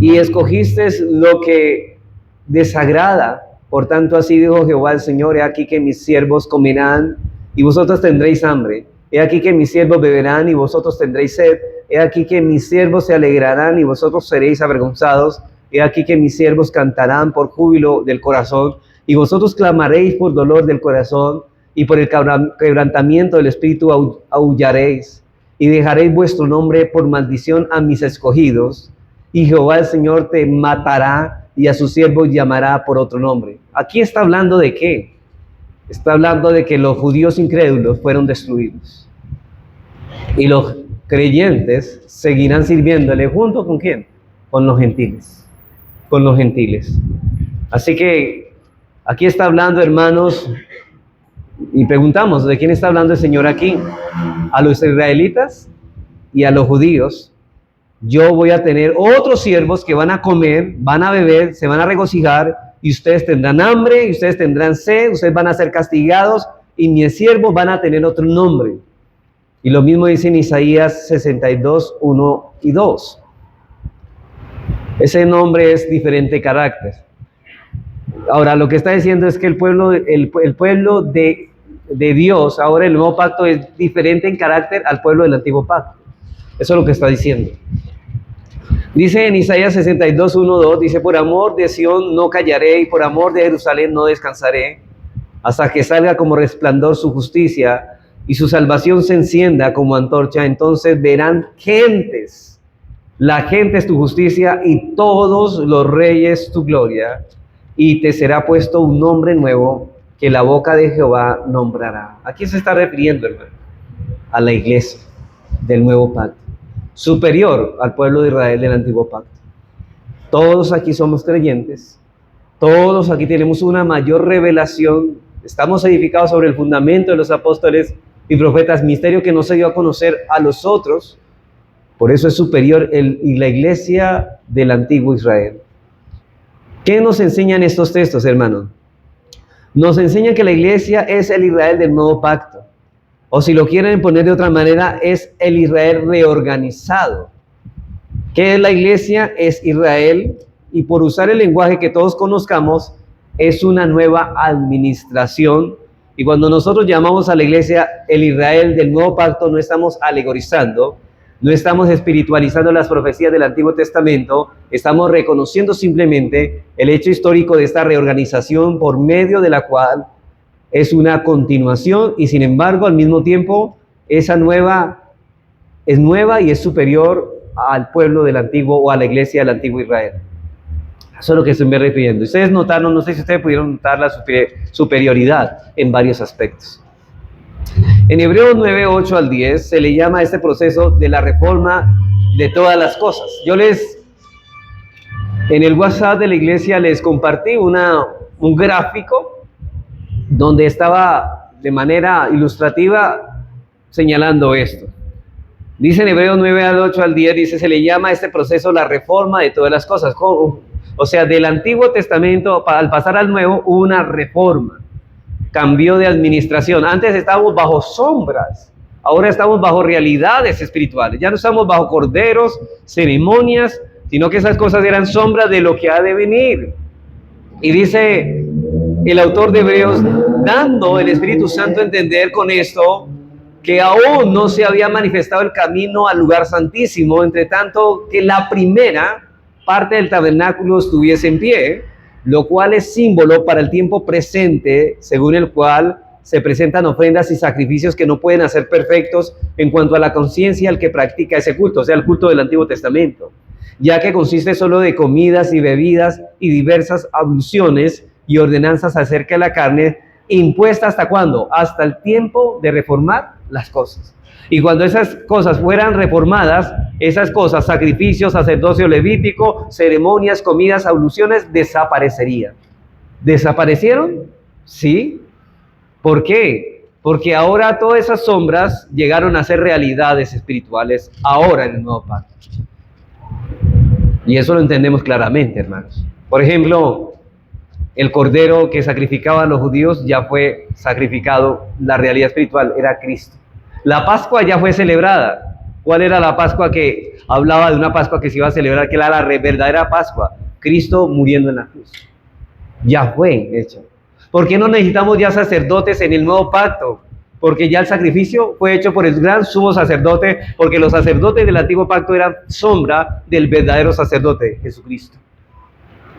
y escogisteis lo que desagrada. Por tanto, así dijo Jehová el Señor, he aquí que mis siervos comerán y vosotros tendréis hambre. He aquí que mis siervos beberán y vosotros tendréis sed. He aquí que mis siervos se alegrarán y vosotros seréis avergonzados. He aquí que mis siervos cantarán por júbilo del corazón y vosotros clamaréis por dolor del corazón y por el quebrantamiento del espíritu aullaréis y dejaréis vuestro nombre por maldición a mis escogidos. Y Jehová el Señor te matará y a sus siervos llamará por otro nombre. Aquí está hablando de qué? Está hablando de que los judíos incrédulos fueron destruidos. Y los creyentes seguirán sirviéndole junto con ¿quién? Con los gentiles. Con los gentiles. Así que aquí está hablando, hermanos, y preguntamos, ¿de quién está hablando el Señor aquí? A los israelitas y a los judíos. Yo voy a tener otros siervos que van a comer, van a beber, se van a regocijar, y ustedes tendrán hambre, y ustedes tendrán sed, ustedes van a ser castigados, y mis siervos van a tener otro nombre. Y lo mismo dice en Isaías 62, 1 y 2. Ese nombre es diferente carácter. Ahora, lo que está diciendo es que el pueblo de Dios, ahora el nuevo pacto, es diferente en carácter al pueblo del antiguo pacto. Eso es lo que está diciendo. Dice en Isaías 62, 1, 2, dice, por amor de Sión no callaré y por amor de Jerusalén no descansaré, hasta que salga como resplandor su justicia y su salvación se encienda como antorcha. Entonces verán gentes, la gente es tu justicia y todos los reyes tu gloria, y te será puesto un nombre nuevo que la boca de Jehová nombrará. ¿A quién se está refiriendo, hermano? A la iglesia del nuevo pacto, superior al pueblo de Israel del antiguo pacto. Todos aquí somos creyentes, todos aquí tenemos una mayor revelación, estamos edificados sobre el fundamento de los apóstoles y profetas, misterio que no se dio a conocer a los otros, por eso es superior y la iglesia del antiguo Israel. ¿Qué nos enseñan estos textos, hermanos? Nos enseñan que la iglesia es el Israel del nuevo pacto. O si lo quieren poner de otra manera, es el Israel reorganizado. ¿Qué es la iglesia? Es Israel, y por usar el lenguaje que todos conozcamos, es una nueva administración. Y cuando nosotros llamamos a la iglesia el Israel del nuevo pacto, no estamos alegorizando, no estamos espiritualizando las profecías del Antiguo Testamento, estamos reconociendo simplemente el hecho histórico de esta reorganización por medio de la cual es una continuación y sin embargo al mismo tiempo esa nueva es nueva y es superior al pueblo del antiguo o a la iglesia del antiguo Israel. Eso es lo que estoy me refiriendo. Ustedes notaron, no sé si ustedes pudieron notar la superioridad en varios aspectos. En Hebreos 9, 8 al 10 se le llama a este proceso de la reforma de todas las cosas. Yo en el WhatsApp de la iglesia les compartí un gráfico donde estaba de manera ilustrativa señalando esto. Dice en Hebreos 9, al 8 al 10, dice, se le llama a este proceso la reforma de todas las cosas. O sea, del Antiguo Testamento al pasar al Nuevo hubo una reforma, cambio de administración. Antes estábamos bajo sombras, ahora estamos bajo realidades espirituales. Ya no estamos bajo corderos, ceremonias, sino que esas cosas eran sombras de lo que ha de venir. Y dice el autor de Hebreos, dando el Espíritu Santo a entender con esto, que aún no se había manifestado el camino al lugar santísimo, entre tanto que la primera parte del tabernáculo estuviese en pie, lo cual es símbolo para el tiempo presente, según el cual se presentan ofrendas y sacrificios que no pueden hacer perfectos en cuanto a la conciencia al que practica ese culto, o sea, el culto del Antiguo Testamento, ya que consiste solo de comidas y bebidas y diversas abluciones y ordenanzas acerca de la carne, impuesta ¿hasta cuándo? Hasta el tiempo de reformar las cosas. Y cuando esas cosas fueran reformadas, esas cosas, sacrificios, sacerdocio levítico, ceremonias, comidas, abluciones, desaparecerían. ¿Desaparecieron? Sí. ¿Por qué? Porque ahora todas esas sombras llegaron a ser realidades espirituales ahora en el nuevo pacto. Y eso lo entendemos claramente, hermanos. Por ejemplo, el cordero que sacrificaban los judíos ya fue sacrificado, la realidad espiritual era Cristo. La Pascua ya fue celebrada. ¿Cuál era la Pascua que hablaba de una Pascua que se iba a celebrar, que era la verdadera Pascua? Cristo muriendo en la cruz. Ya fue hecho. ¿Por qué no necesitamos ya sacerdotes en el nuevo pacto? Porque ya el sacrificio fue hecho por el gran sumo sacerdote, porque los sacerdotes del antiguo pacto eran sombra del verdadero sacerdote, Jesucristo.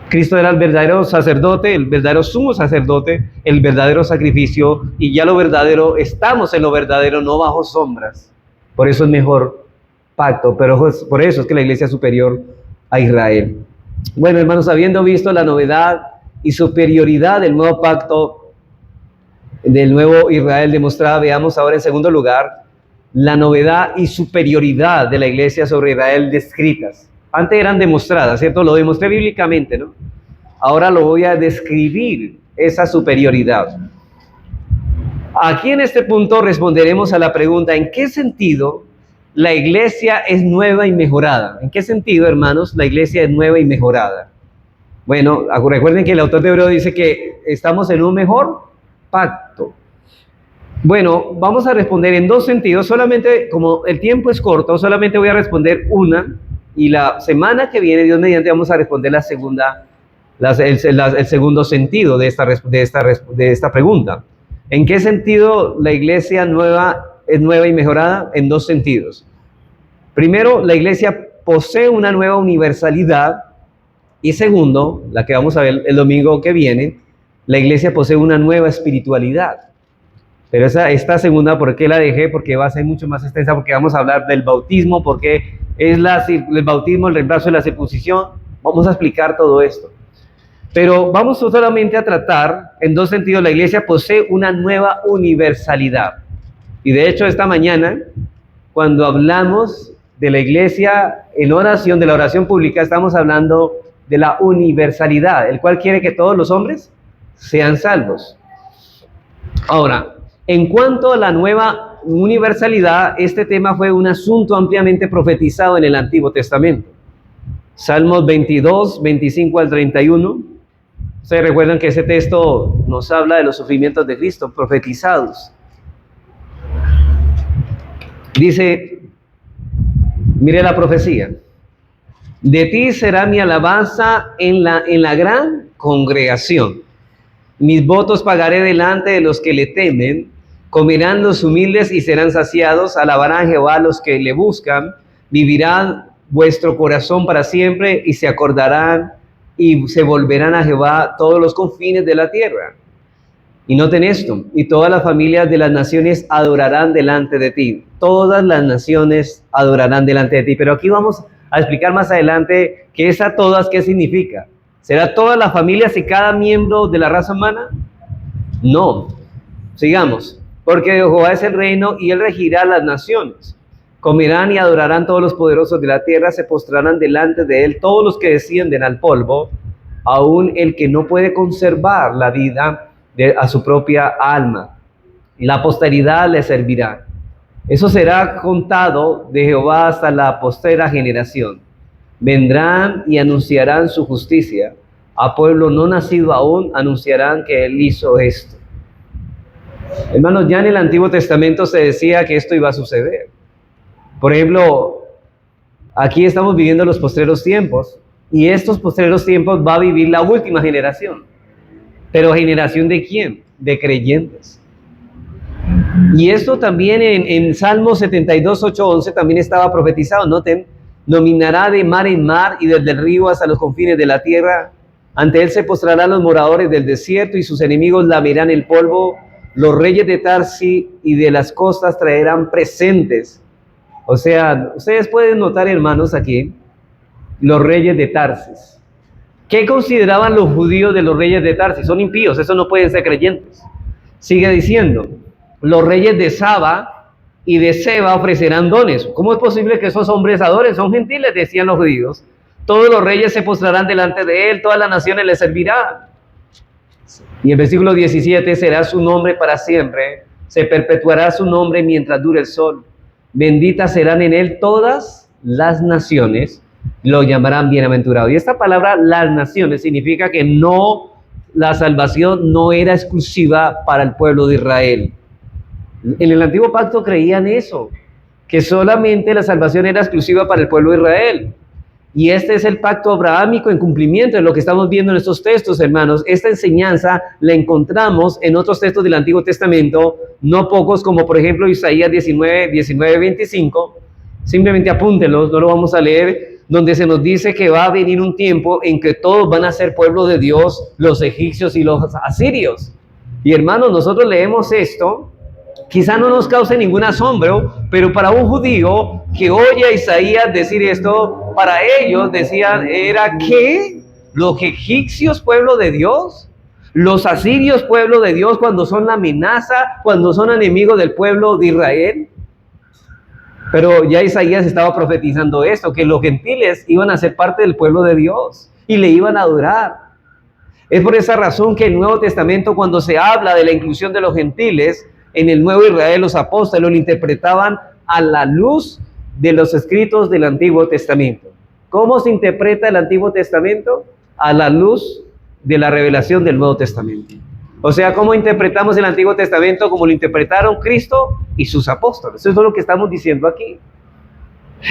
Cristo era el verdadero sacerdote, el verdadero sumo sacerdote, el verdadero sacrificio, y ya lo verdadero, estamos en lo verdadero, no bajo sombras. Por eso es mejor pacto, pero por eso es que la iglesia es superior a Israel. Bueno, hermanos, habiendo visto la novedad y superioridad del nuevo pacto, del nuevo Israel demostrada, veamos ahora en segundo lugar la novedad y superioridad de la iglesia sobre Israel descritas. Antes eran demostradas, ¿cierto? Lo demostré bíblicamente, ¿no? Ahora lo voy a describir, esa superioridad. Aquí en este punto responderemos a la pregunta, ¿en qué sentido la iglesia es nueva y mejorada? ¿En qué sentido, hermanos, la iglesia es nueva y mejorada? Bueno, recuerden que el autor de Hebreos dice que estamos en un mejor pacto. Bueno, vamos a responder en dos sentidos, solamente como el tiempo es corto, solamente voy a responder una, y la semana que viene, Dios mediante, vamos a responder la segunda, el segundo sentido de esta pregunta. ¿En qué sentido la iglesia es nueva y mejorada? En dos sentidos. Primero, la iglesia posee una nueva universalidad, y segundo, la que vamos a ver el domingo que viene, la iglesia posee una nueva espiritualidad. Pero esta segunda, ¿por qué la dejé? Porque va a ser mucho más extensa, porque vamos a hablar del bautismo, porque es el bautismo, el reemplazo de la circuncisión. Vamos a explicar todo esto. Pero vamos solamente a tratar, en dos sentidos, la iglesia posee una nueva universalidad. Y de hecho, esta mañana, cuando hablamos de la iglesia en oración, de la oración pública, estamos hablando de la universalidad, el cual quiere que todos los hombres sean salvos. Ahora, en cuanto a la nueva universalidad, este tema fue un asunto ampliamente profetizado en el Antiguo Testamento. Salmos 22, 25 al 31. Ustedes recuerdan que ese texto nos habla de los sufrimientos de Cristo profetizados. Dice, mire la profecía. De ti será mi alabanza en la gran congregación. Mis votos pagaré delante de los que le temen. Comerán los humildes y serán saciados. Alabarán a Jehová los que le buscan. Vivirán vuestro corazón para siempre y se acordarán y se volverán a Jehová todos los confines de la tierra. Y noten esto, y todas las familias de las naciones adorarán delante de ti. Todas las naciones adorarán delante de ti. Pero aquí vamos a explicar más adelante que esa todas, ¿qué significa? ¿Será todas las familias y cada miembro de la raza humana? No. Sigamos. Porque Jehová es el reino y él regirá las naciones. Comerán y adorarán todos los poderosos de la tierra, se postrarán delante de él todos los que descienden al polvo, aun el que no puede conservar la vida a su propia alma. La posteridad le servirá. Eso será contado de Jehová hasta la postera generación. Vendrán y anunciarán su justicia. A pueblo no nacido aún anunciarán que él hizo esto. Hermanos, ya en el Antiguo Testamento se decía que esto iba a suceder. Por ejemplo, aquí estamos viviendo los postreros tiempos, y estos postreros tiempos va a vivir la última generación. ¿Pero generación de quién? De creyentes. Y esto también en Salmo 72, 8, 11 también estaba profetizado. Noten, dominará de mar en mar y desde el río hasta los confines de la tierra. Ante él se postrarán los moradores del desierto y sus enemigos lamerán el polvo. Los reyes de Tarsi y de las costas traerán presentes. O sea, ustedes pueden notar, hermanos, aquí, los reyes de Tarsis. ¿Qué consideraban los judíos de los reyes de Tarsis? Son impíos, esos no pueden ser creyentes. Sigue diciendo, los reyes de Saba y de Seba ofrecerán dones. ¿Cómo es posible que esos hombres adoren? Son gentiles, decían los judíos. Todos los reyes se postrarán delante de él, todas las naciones le servirán. Y el versículo 17, será su nombre para siempre, se perpetuará su nombre mientras dure el sol. Benditas serán en él todas las naciones, lo llamarán bienaventurado. Y esta palabra, las naciones, significa que no, la salvación no era exclusiva para el pueblo de Israel. En el antiguo pacto creían eso, que solamente la salvación era exclusiva para el pueblo de Israel. Y este es el pacto abrahámico en cumplimiento de lo que estamos viendo en estos textos, hermanos. Esta enseñanza la encontramos en otros textos del Antiguo Testamento, no pocos, como por ejemplo Isaías 19:25. Simplemente apúntenlos, no lo vamos a leer, donde se nos dice que va a venir un tiempo en que todos van a ser pueblo de Dios, los egipcios y los asirios. Y hermanos, nosotros leemos esto, quizá no nos cause ningún asombro, pero para un judío que oye a Isaías decir esto, para ellos decían, ¿era qué? ¿Los egipcios pueblo de Dios? ¿Los asirios pueblo de Dios cuando son la amenaza, cuando son enemigos del pueblo de Israel? Pero ya Isaías estaba profetizando esto, que los gentiles iban a ser parte del pueblo de Dios y le iban a adorar. Es por esa razón que el Nuevo Testamento, cuando se habla de la inclusión de los gentiles, en el Nuevo Israel los apóstoles lo interpretaban a la luz de los escritos del Antiguo Testamento. ¿Cómo se interpreta el Antiguo Testamento? A la luz de la revelación del Nuevo Testamento. O sea, ¿cómo interpretamos el Antiguo Testamento? Como lo interpretaron Cristo y sus apóstoles. Eso es lo que estamos diciendo aquí.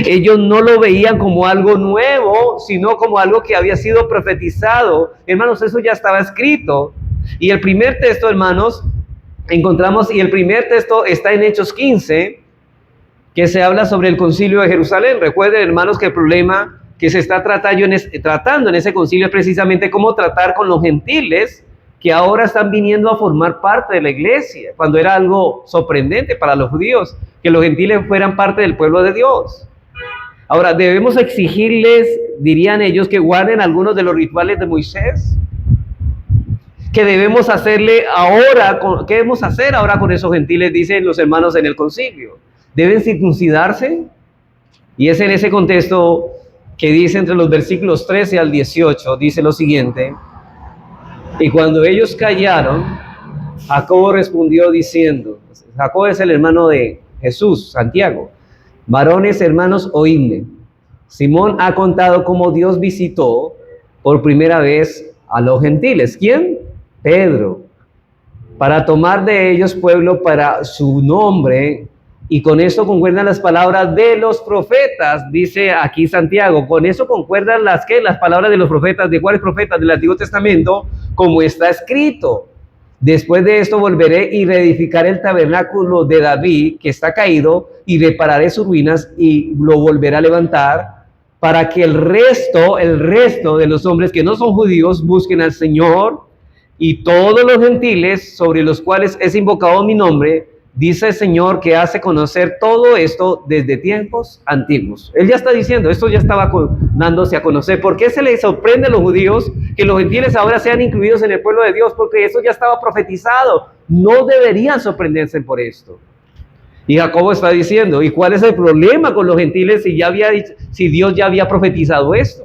Ellos no lo veían como algo nuevo, sino como algo que había sido profetizado. Hermanos, eso ya estaba escrito. Y el primer texto, hermanos, encontramos, y el primer texto está en Hechos 15, que se habla sobre el concilio de Jerusalén. Recuerden, hermanos, que el problema que se está tratando en ese concilio es precisamente cómo tratar con los gentiles que ahora están viniendo a formar parte de la iglesia, cuando era algo sorprendente para los judíos que los gentiles fueran parte del pueblo de Dios. Ahora, debemos exigirles, dirían ellos, que guarden algunos de los rituales de Moisés. ¿Qué debemos hacerle ahora? ¿Qué debemos hacer ahora con esos gentiles? Dicen los hermanos en el concilio. ¿Deben circuncidarse? Y es en ese contexto que dice entre los versículos 13 al 18, dice lo siguiente: y cuando ellos callaron, Jacobo respondió diciendo, Jacobo es el hermano de Jesús, Santiago, varones hermanos, oídme. Simón ha contado cómo Dios visitó por primera vez a los gentiles. ¿Quién? Pedro, para tomar de ellos pueblo para su nombre, y con esto concuerdan las palabras de los profetas, dice aquí Santiago. Con eso concuerdan las palabras de los profetas. ¿De cuáles profetas? Del Antiguo Testamento, como está escrito: después de esto volveré y reedificaré el tabernáculo de David, que está caído, y repararé sus ruinas y lo volveré a levantar, para que el resto de los hombres que no son judíos busquen al Señor, y todos los gentiles sobre los cuales es invocado mi nombre, dice el Señor, que hace conocer todo esto desde tiempos antiguos. Él ya está diciendo, esto ya estaba dándose a conocer. ¿Por qué se les sorprende a los judíos que los gentiles ahora sean incluidos en el pueblo de Dios? Porque eso ya estaba profetizado. No deberían sorprenderse por esto. Y Jacobo está diciendo, ¿y cuál es el problema con los gentiles si Dios ya había profetizado esto?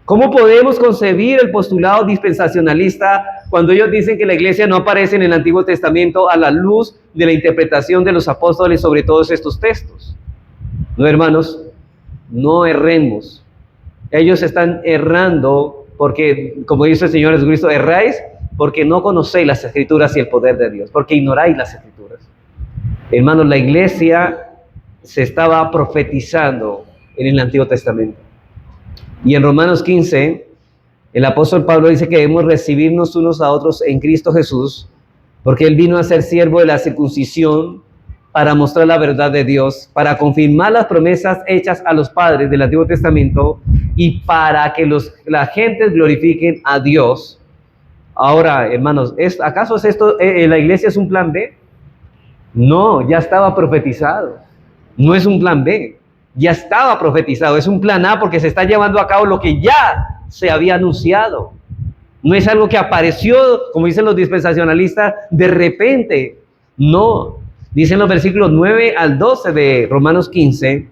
¿Cómo podemos concebir el postulado dispensacionalista cuando ellos dicen que la iglesia no aparece en el Antiguo Testamento a la luz de la interpretación de los apóstoles sobre todos estos textos? No, hermanos, no erremos. Ellos están errando porque, como dice el Señor Jesucristo, erráis porque no conocéis las Escrituras y el poder de Dios, porque ignoráis las Escrituras. Hermanos, la iglesia se estaba profetizando en el Antiguo Testamento. Y en Romanos 15, el apóstol Pablo dice que debemos recibirnos unos a otros en Cristo Jesús, porque Él vino a ser siervo de la circuncisión para mostrar la verdad de Dios, para confirmar las promesas hechas a los padres del Antiguo Testamento y para que la gentes glorifiquen a Dios. Ahora, hermanos, ¿acaso es esto, la iglesia es un plan B? No, ya estaba profetizado. No es un plan B. Ya estaba profetizado, es un plan A porque se está llevando a cabo lo que ya se había anunciado. No es algo que apareció, como dicen los dispensacionalistas, de repente. No, Dice en los versículos 9 al 12 de Romanos 15,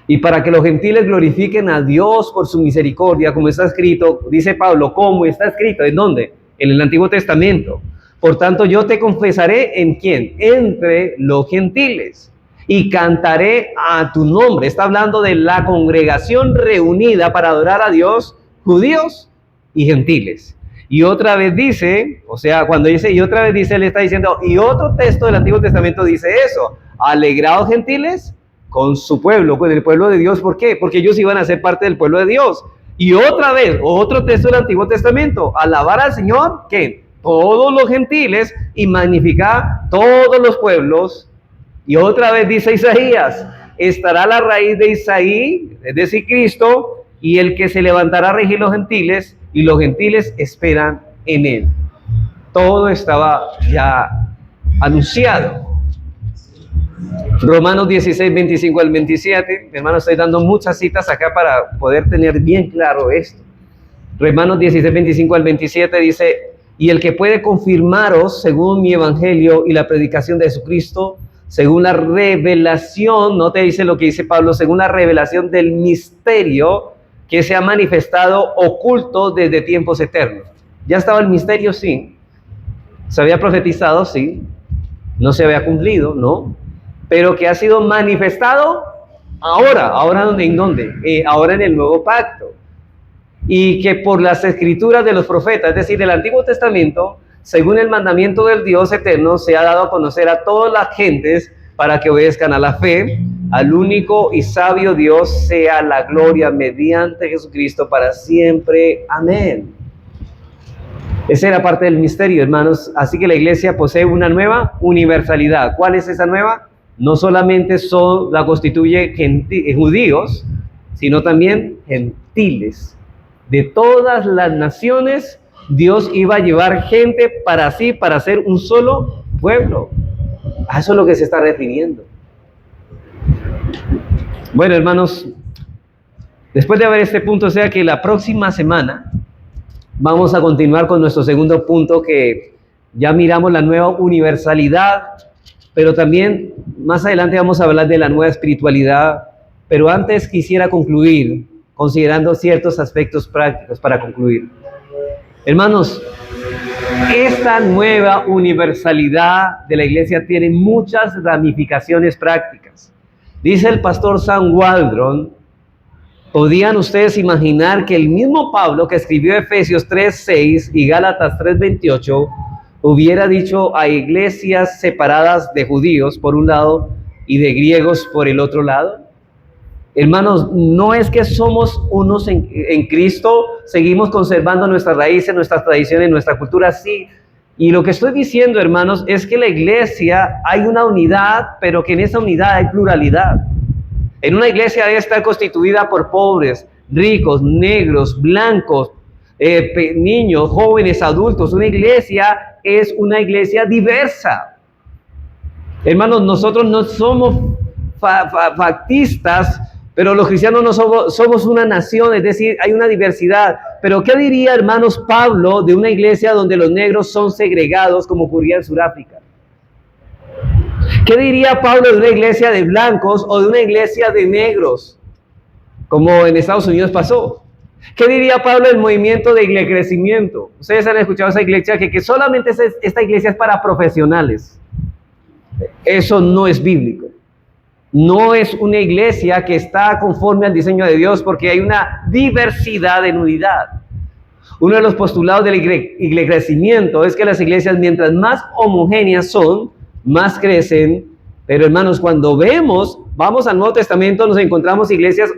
y para que los gentiles glorifiquen a Dios por su misericordia, como está escrito, dice Pablo, ¿cómo está escrito? ¿En dónde? En el Antiguo Testamento. Por tanto, yo te confesaré ¿en quién? Entre los gentiles, y cantaré a tu nombre. Está hablando de la congregación reunida para adorar a Dios, judíos y gentiles. Y otra vez dice, o sea, cuando dice y otra vez dice, él está diciendo, y otro texto del Antiguo Testamento dice eso, alegrados gentiles con su pueblo, con el pueblo de Dios. ¿Por qué? Porque ellos iban a ser parte del pueblo de Dios. Y otra vez, otro texto del Antiguo Testamento, alabar al Señor, ¿qué? Todos los gentiles, y magnificar todos los pueblos. Y otra vez dice Isaías, estará la raíz de Isaí, es decir, Cristo, y el que se levantará a regir los gentiles, y los gentiles esperan en él. Todo estaba ya anunciado. Romanos 16, 25 al 27. Hermano, estoy dando muchas citas acá para poder tener bien claro esto. Romanos 16, 25 al 27 dice, y el que puede confirmaros según mi evangelio y la predicación de Jesucristo, según la revelación, no te dice lo que dice Pablo, según la revelación del misterio que se ha manifestado oculto desde tiempos eternos. Ya estaba el misterio, sí. Se había profetizado, sí. No se había cumplido, no. Pero que ha sido manifestado ahora. ¿Ahora en dónde? Ahora en el nuevo pacto. Y que por las escrituras de los profetas, es decir, del Antiguo Testamento, según el mandamiento del Dios eterno, se ha dado a conocer a todas las gentes para que obedezcan a la fe, al único y sabio Dios, sea la gloria mediante Jesucristo para siempre. Amén. Esa era parte del misterio, hermanos. Así que la iglesia posee una nueva universalidad. ¿Cuál es esa nueva? No solamente la constituye judíos, sino también gentiles. De todas las naciones, Dios iba a llevar gente para sí, para hacer un solo pueblo. A eso es lo que se está refiriendo. Bueno, hermanos, después de ver este punto, o sea que la próxima semana vamos a continuar con nuestro segundo punto, que ya miramos la nueva universalidad, pero también más adelante vamos a hablar de la nueva espiritualidad. Pero antes quisiera concluir considerando ciertos aspectos prácticos para concluir. Hermanos, esta nueva universalidad de la iglesia tiene muchas ramificaciones prácticas. Dice el pastor Sam Waldron, ¿podían ustedes imaginar que el mismo Pablo que escribió Efesios 3:6 y Gálatas 3:28 hubiera dicho a iglesias separadas de judíos por un lado y de griegos por el otro lado? Hermanos, no es que somos unos en Cristo, seguimos conservando nuestras raíces, nuestras tradiciones, nuestra cultura, sí. Y lo que estoy diciendo, hermanos, es que la iglesia hay una unidad, pero que en esa unidad hay pluralidad. En una iglesia debe estar constituida por pobres, ricos, negros, blancos, niños, jóvenes, adultos. Una iglesia es una iglesia diversa. Hermanos, nosotros no somos factistas, pero los cristianos no somos una nación, es decir, hay una diversidad. Pero ¿qué diría, hermanos, Pablo de una iglesia donde los negros son segregados, como ocurría en Sudáfrica? ¿Qué diría Pablo de una iglesia de blancos o de una iglesia de negros, como en Estados Unidos pasó? ¿Qué diría Pablo del movimiento de crecimiento? Ustedes han escuchado esa iglesia que solamente esta iglesia es para profesionales. Eso no es bíblico. No es una iglesia que está conforme al diseño de Dios, porque hay una diversidad en unidad. Uno de los postulados del crecimiento es que las iglesias, mientras más homogéneas son, más crecen. Pero hermanos, cuando vamos al Nuevo Testamento, nos encontramos iglesias,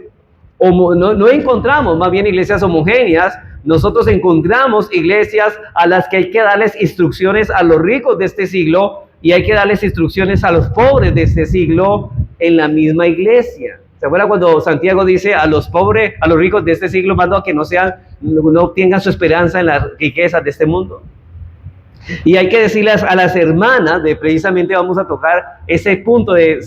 no encontramos más bien iglesias homogéneas. Nosotros encontramos iglesias a las que hay que darles instrucciones a los ricos de este siglo y hay que darles instrucciones a los pobres de este siglo en la misma iglesia. ¿Se acuerdan cuando Santiago dice a los pobres, a los ricos de este siglo, mando a que no tengan su esperanza en las riquezas de este mundo? Y hay que decirles a las hermanas, precisamente vamos a tocar ese punto de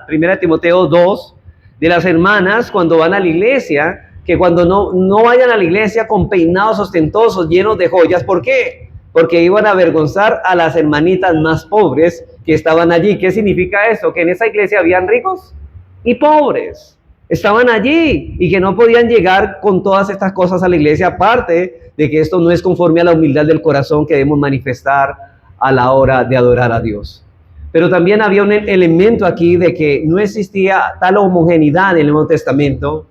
primera Timoteo 2, de las hermanas cuando van a la iglesia, que cuando no vayan a la iglesia con peinados ostentosos, llenos de joyas. ¿Por qué? porque iban a avergonzar a las hermanitas más pobres que estaban allí. ¿Qué significa eso? Que en esa iglesia habían ricos y pobres. Estaban allí y que no podían llegar con todas estas cosas a la iglesia, aparte de que esto no es conforme a la humildad del corazón que debemos manifestar a la hora de adorar a Dios. Pero también había un elemento aquí de que no existía tal homogeneidad en el Nuevo Testamento.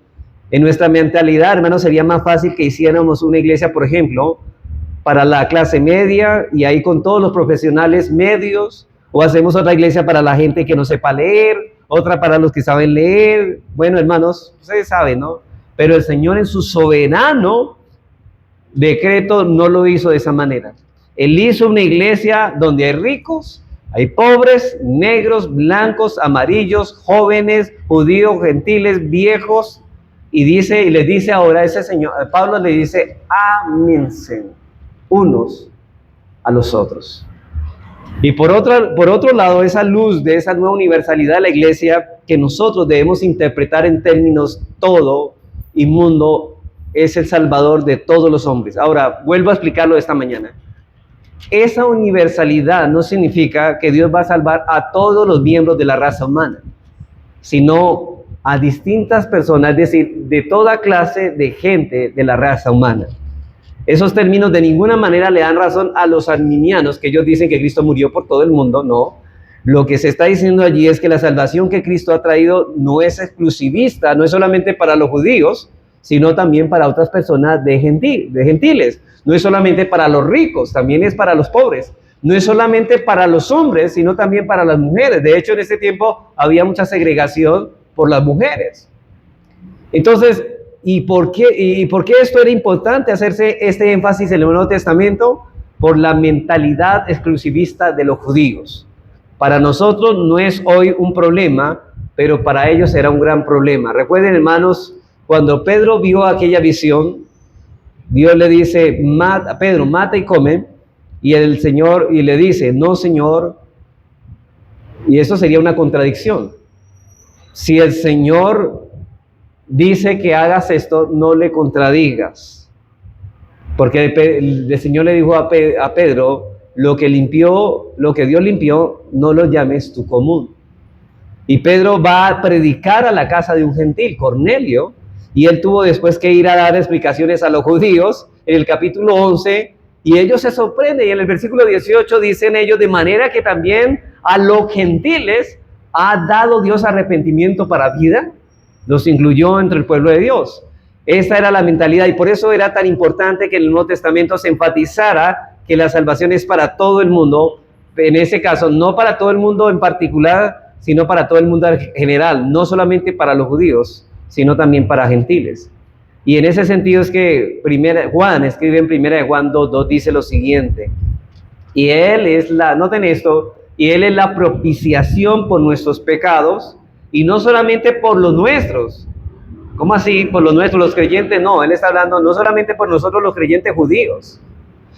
En nuestra mentalidad, hermanos, sería más fácil que hiciéramos una iglesia, por ejemplo, para la clase media y ahí con todos los profesionales medios, o hacemos otra iglesia para la gente que no sepa leer, otra para los que saben leer. Bueno, hermanos, ustedes saben, ¿no? Pero el Señor en su soberano decreto no lo hizo de esa manera. Él hizo una iglesia donde hay ricos, hay pobres, negros, blancos, amarillos, jóvenes, judíos, gentiles, viejos, y les dice ahora ese Señor, Pablo le dice, ámense unos a los otros. Y por otro lado, esa luz de esa nueva universalidad de la iglesia que nosotros debemos interpretar en términos todo y mundo, es el Salvador de todos los hombres. Ahora, vuelvo a explicarlo esta mañana. Esa universalidad no significa que Dios va a salvar a todos los miembros de la raza humana, sino a distintas personas, es decir, de toda clase de gente de la raza humana. Esos términos de ninguna manera le dan razón a los arminianos, que ellos dicen que Cristo murió por todo el mundo. No. Lo que se está diciendo allí es que la salvación que Cristo ha traído no es exclusivista, no es solamente para los judíos, sino también para otras personas de gentiles. No es solamente para los ricos, también es para los pobres. No es solamente para los hombres, sino también para las mujeres. De hecho, en ese tiempo había mucha segregación por las mujeres. Entonces, ¿y por qué esto era importante hacerse este énfasis en el Nuevo Testamento? Por la mentalidad exclusivista de los judíos. Para nosotros no es hoy un problema, pero para ellos era un gran problema. Recuerden, hermanos, cuando Pedro vio aquella visión, Dios le dice, Pedro, mata y come, y el Señor, y le dice, no, Señor, y eso sería una contradicción. Si el Señor dice que hagas esto, no le contradigas, porque el Señor le dijo a Pedro, lo que Dios limpió, no lo llames tú común. Y Pedro va a predicar a la casa de un gentil, Cornelio, y él tuvo después que ir a dar explicaciones a los judíos en el capítulo 11, y ellos se sorprenden, y en el versículo 18 dicen ellos, de manera que también a los gentiles ha dado Dios arrepentimiento para vida, los incluyó entre el pueblo de Dios. Esa era la mentalidad, y por eso era tan importante que en el Nuevo Testamento se enfatizara que la salvación es para todo el mundo, en ese caso no para todo el mundo en particular, sino para todo el mundo en general, no solamente para los judíos, sino también para gentiles. Y en ese sentido es que Juan escribe en 1 Juan 2:2, dice lo siguiente, y Él es noten esto, y Él es la propiciación por nuestros pecados, y no solamente por los nuestros. ¿Cómo así? Por los nuestros, los creyentes, no. Él está hablando no solamente por nosotros los creyentes judíos,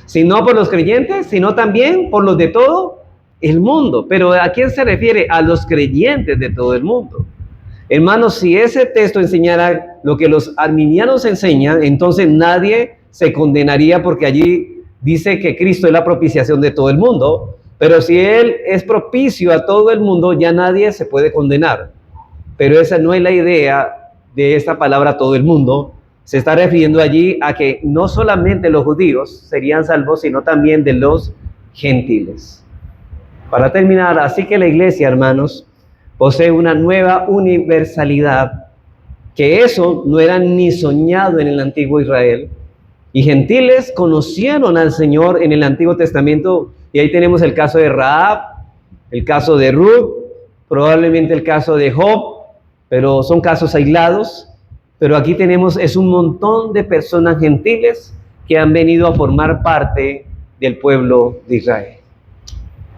sino por los creyentes, sino también por los de todo el mundo. Pero ¿a quién se refiere? A los creyentes de todo el mundo. Hermanos, si ese texto enseñara lo que los arminianos enseñan, entonces nadie se condenaría, porque allí dice que Cristo es la propiciación de todo el mundo. Pero si Él es propicio a todo el mundo, ya nadie se puede condenar. Pero esa no es la idea de esta palabra todo el mundo. Se está refiriendo allí a que no solamente los judíos serían salvos, sino también de los gentiles. Para terminar, así que la iglesia, hermanos, posee una nueva universalidad, que eso no era ni soñado en el antiguo Israel. Y gentiles conocieron al Señor en el Antiguo Testamento, y ahí tenemos el caso de Rahab, el caso de Ruth, probablemente el caso de Job, pero son casos aislados. Pero aquí tenemos un montón de personas gentiles que han venido a formar parte del pueblo de Israel.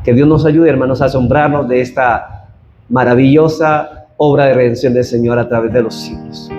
Que Dios nos ayude, hermanos, a asombrarnos de esta maravillosa obra de redención del Señor a través de los siglos.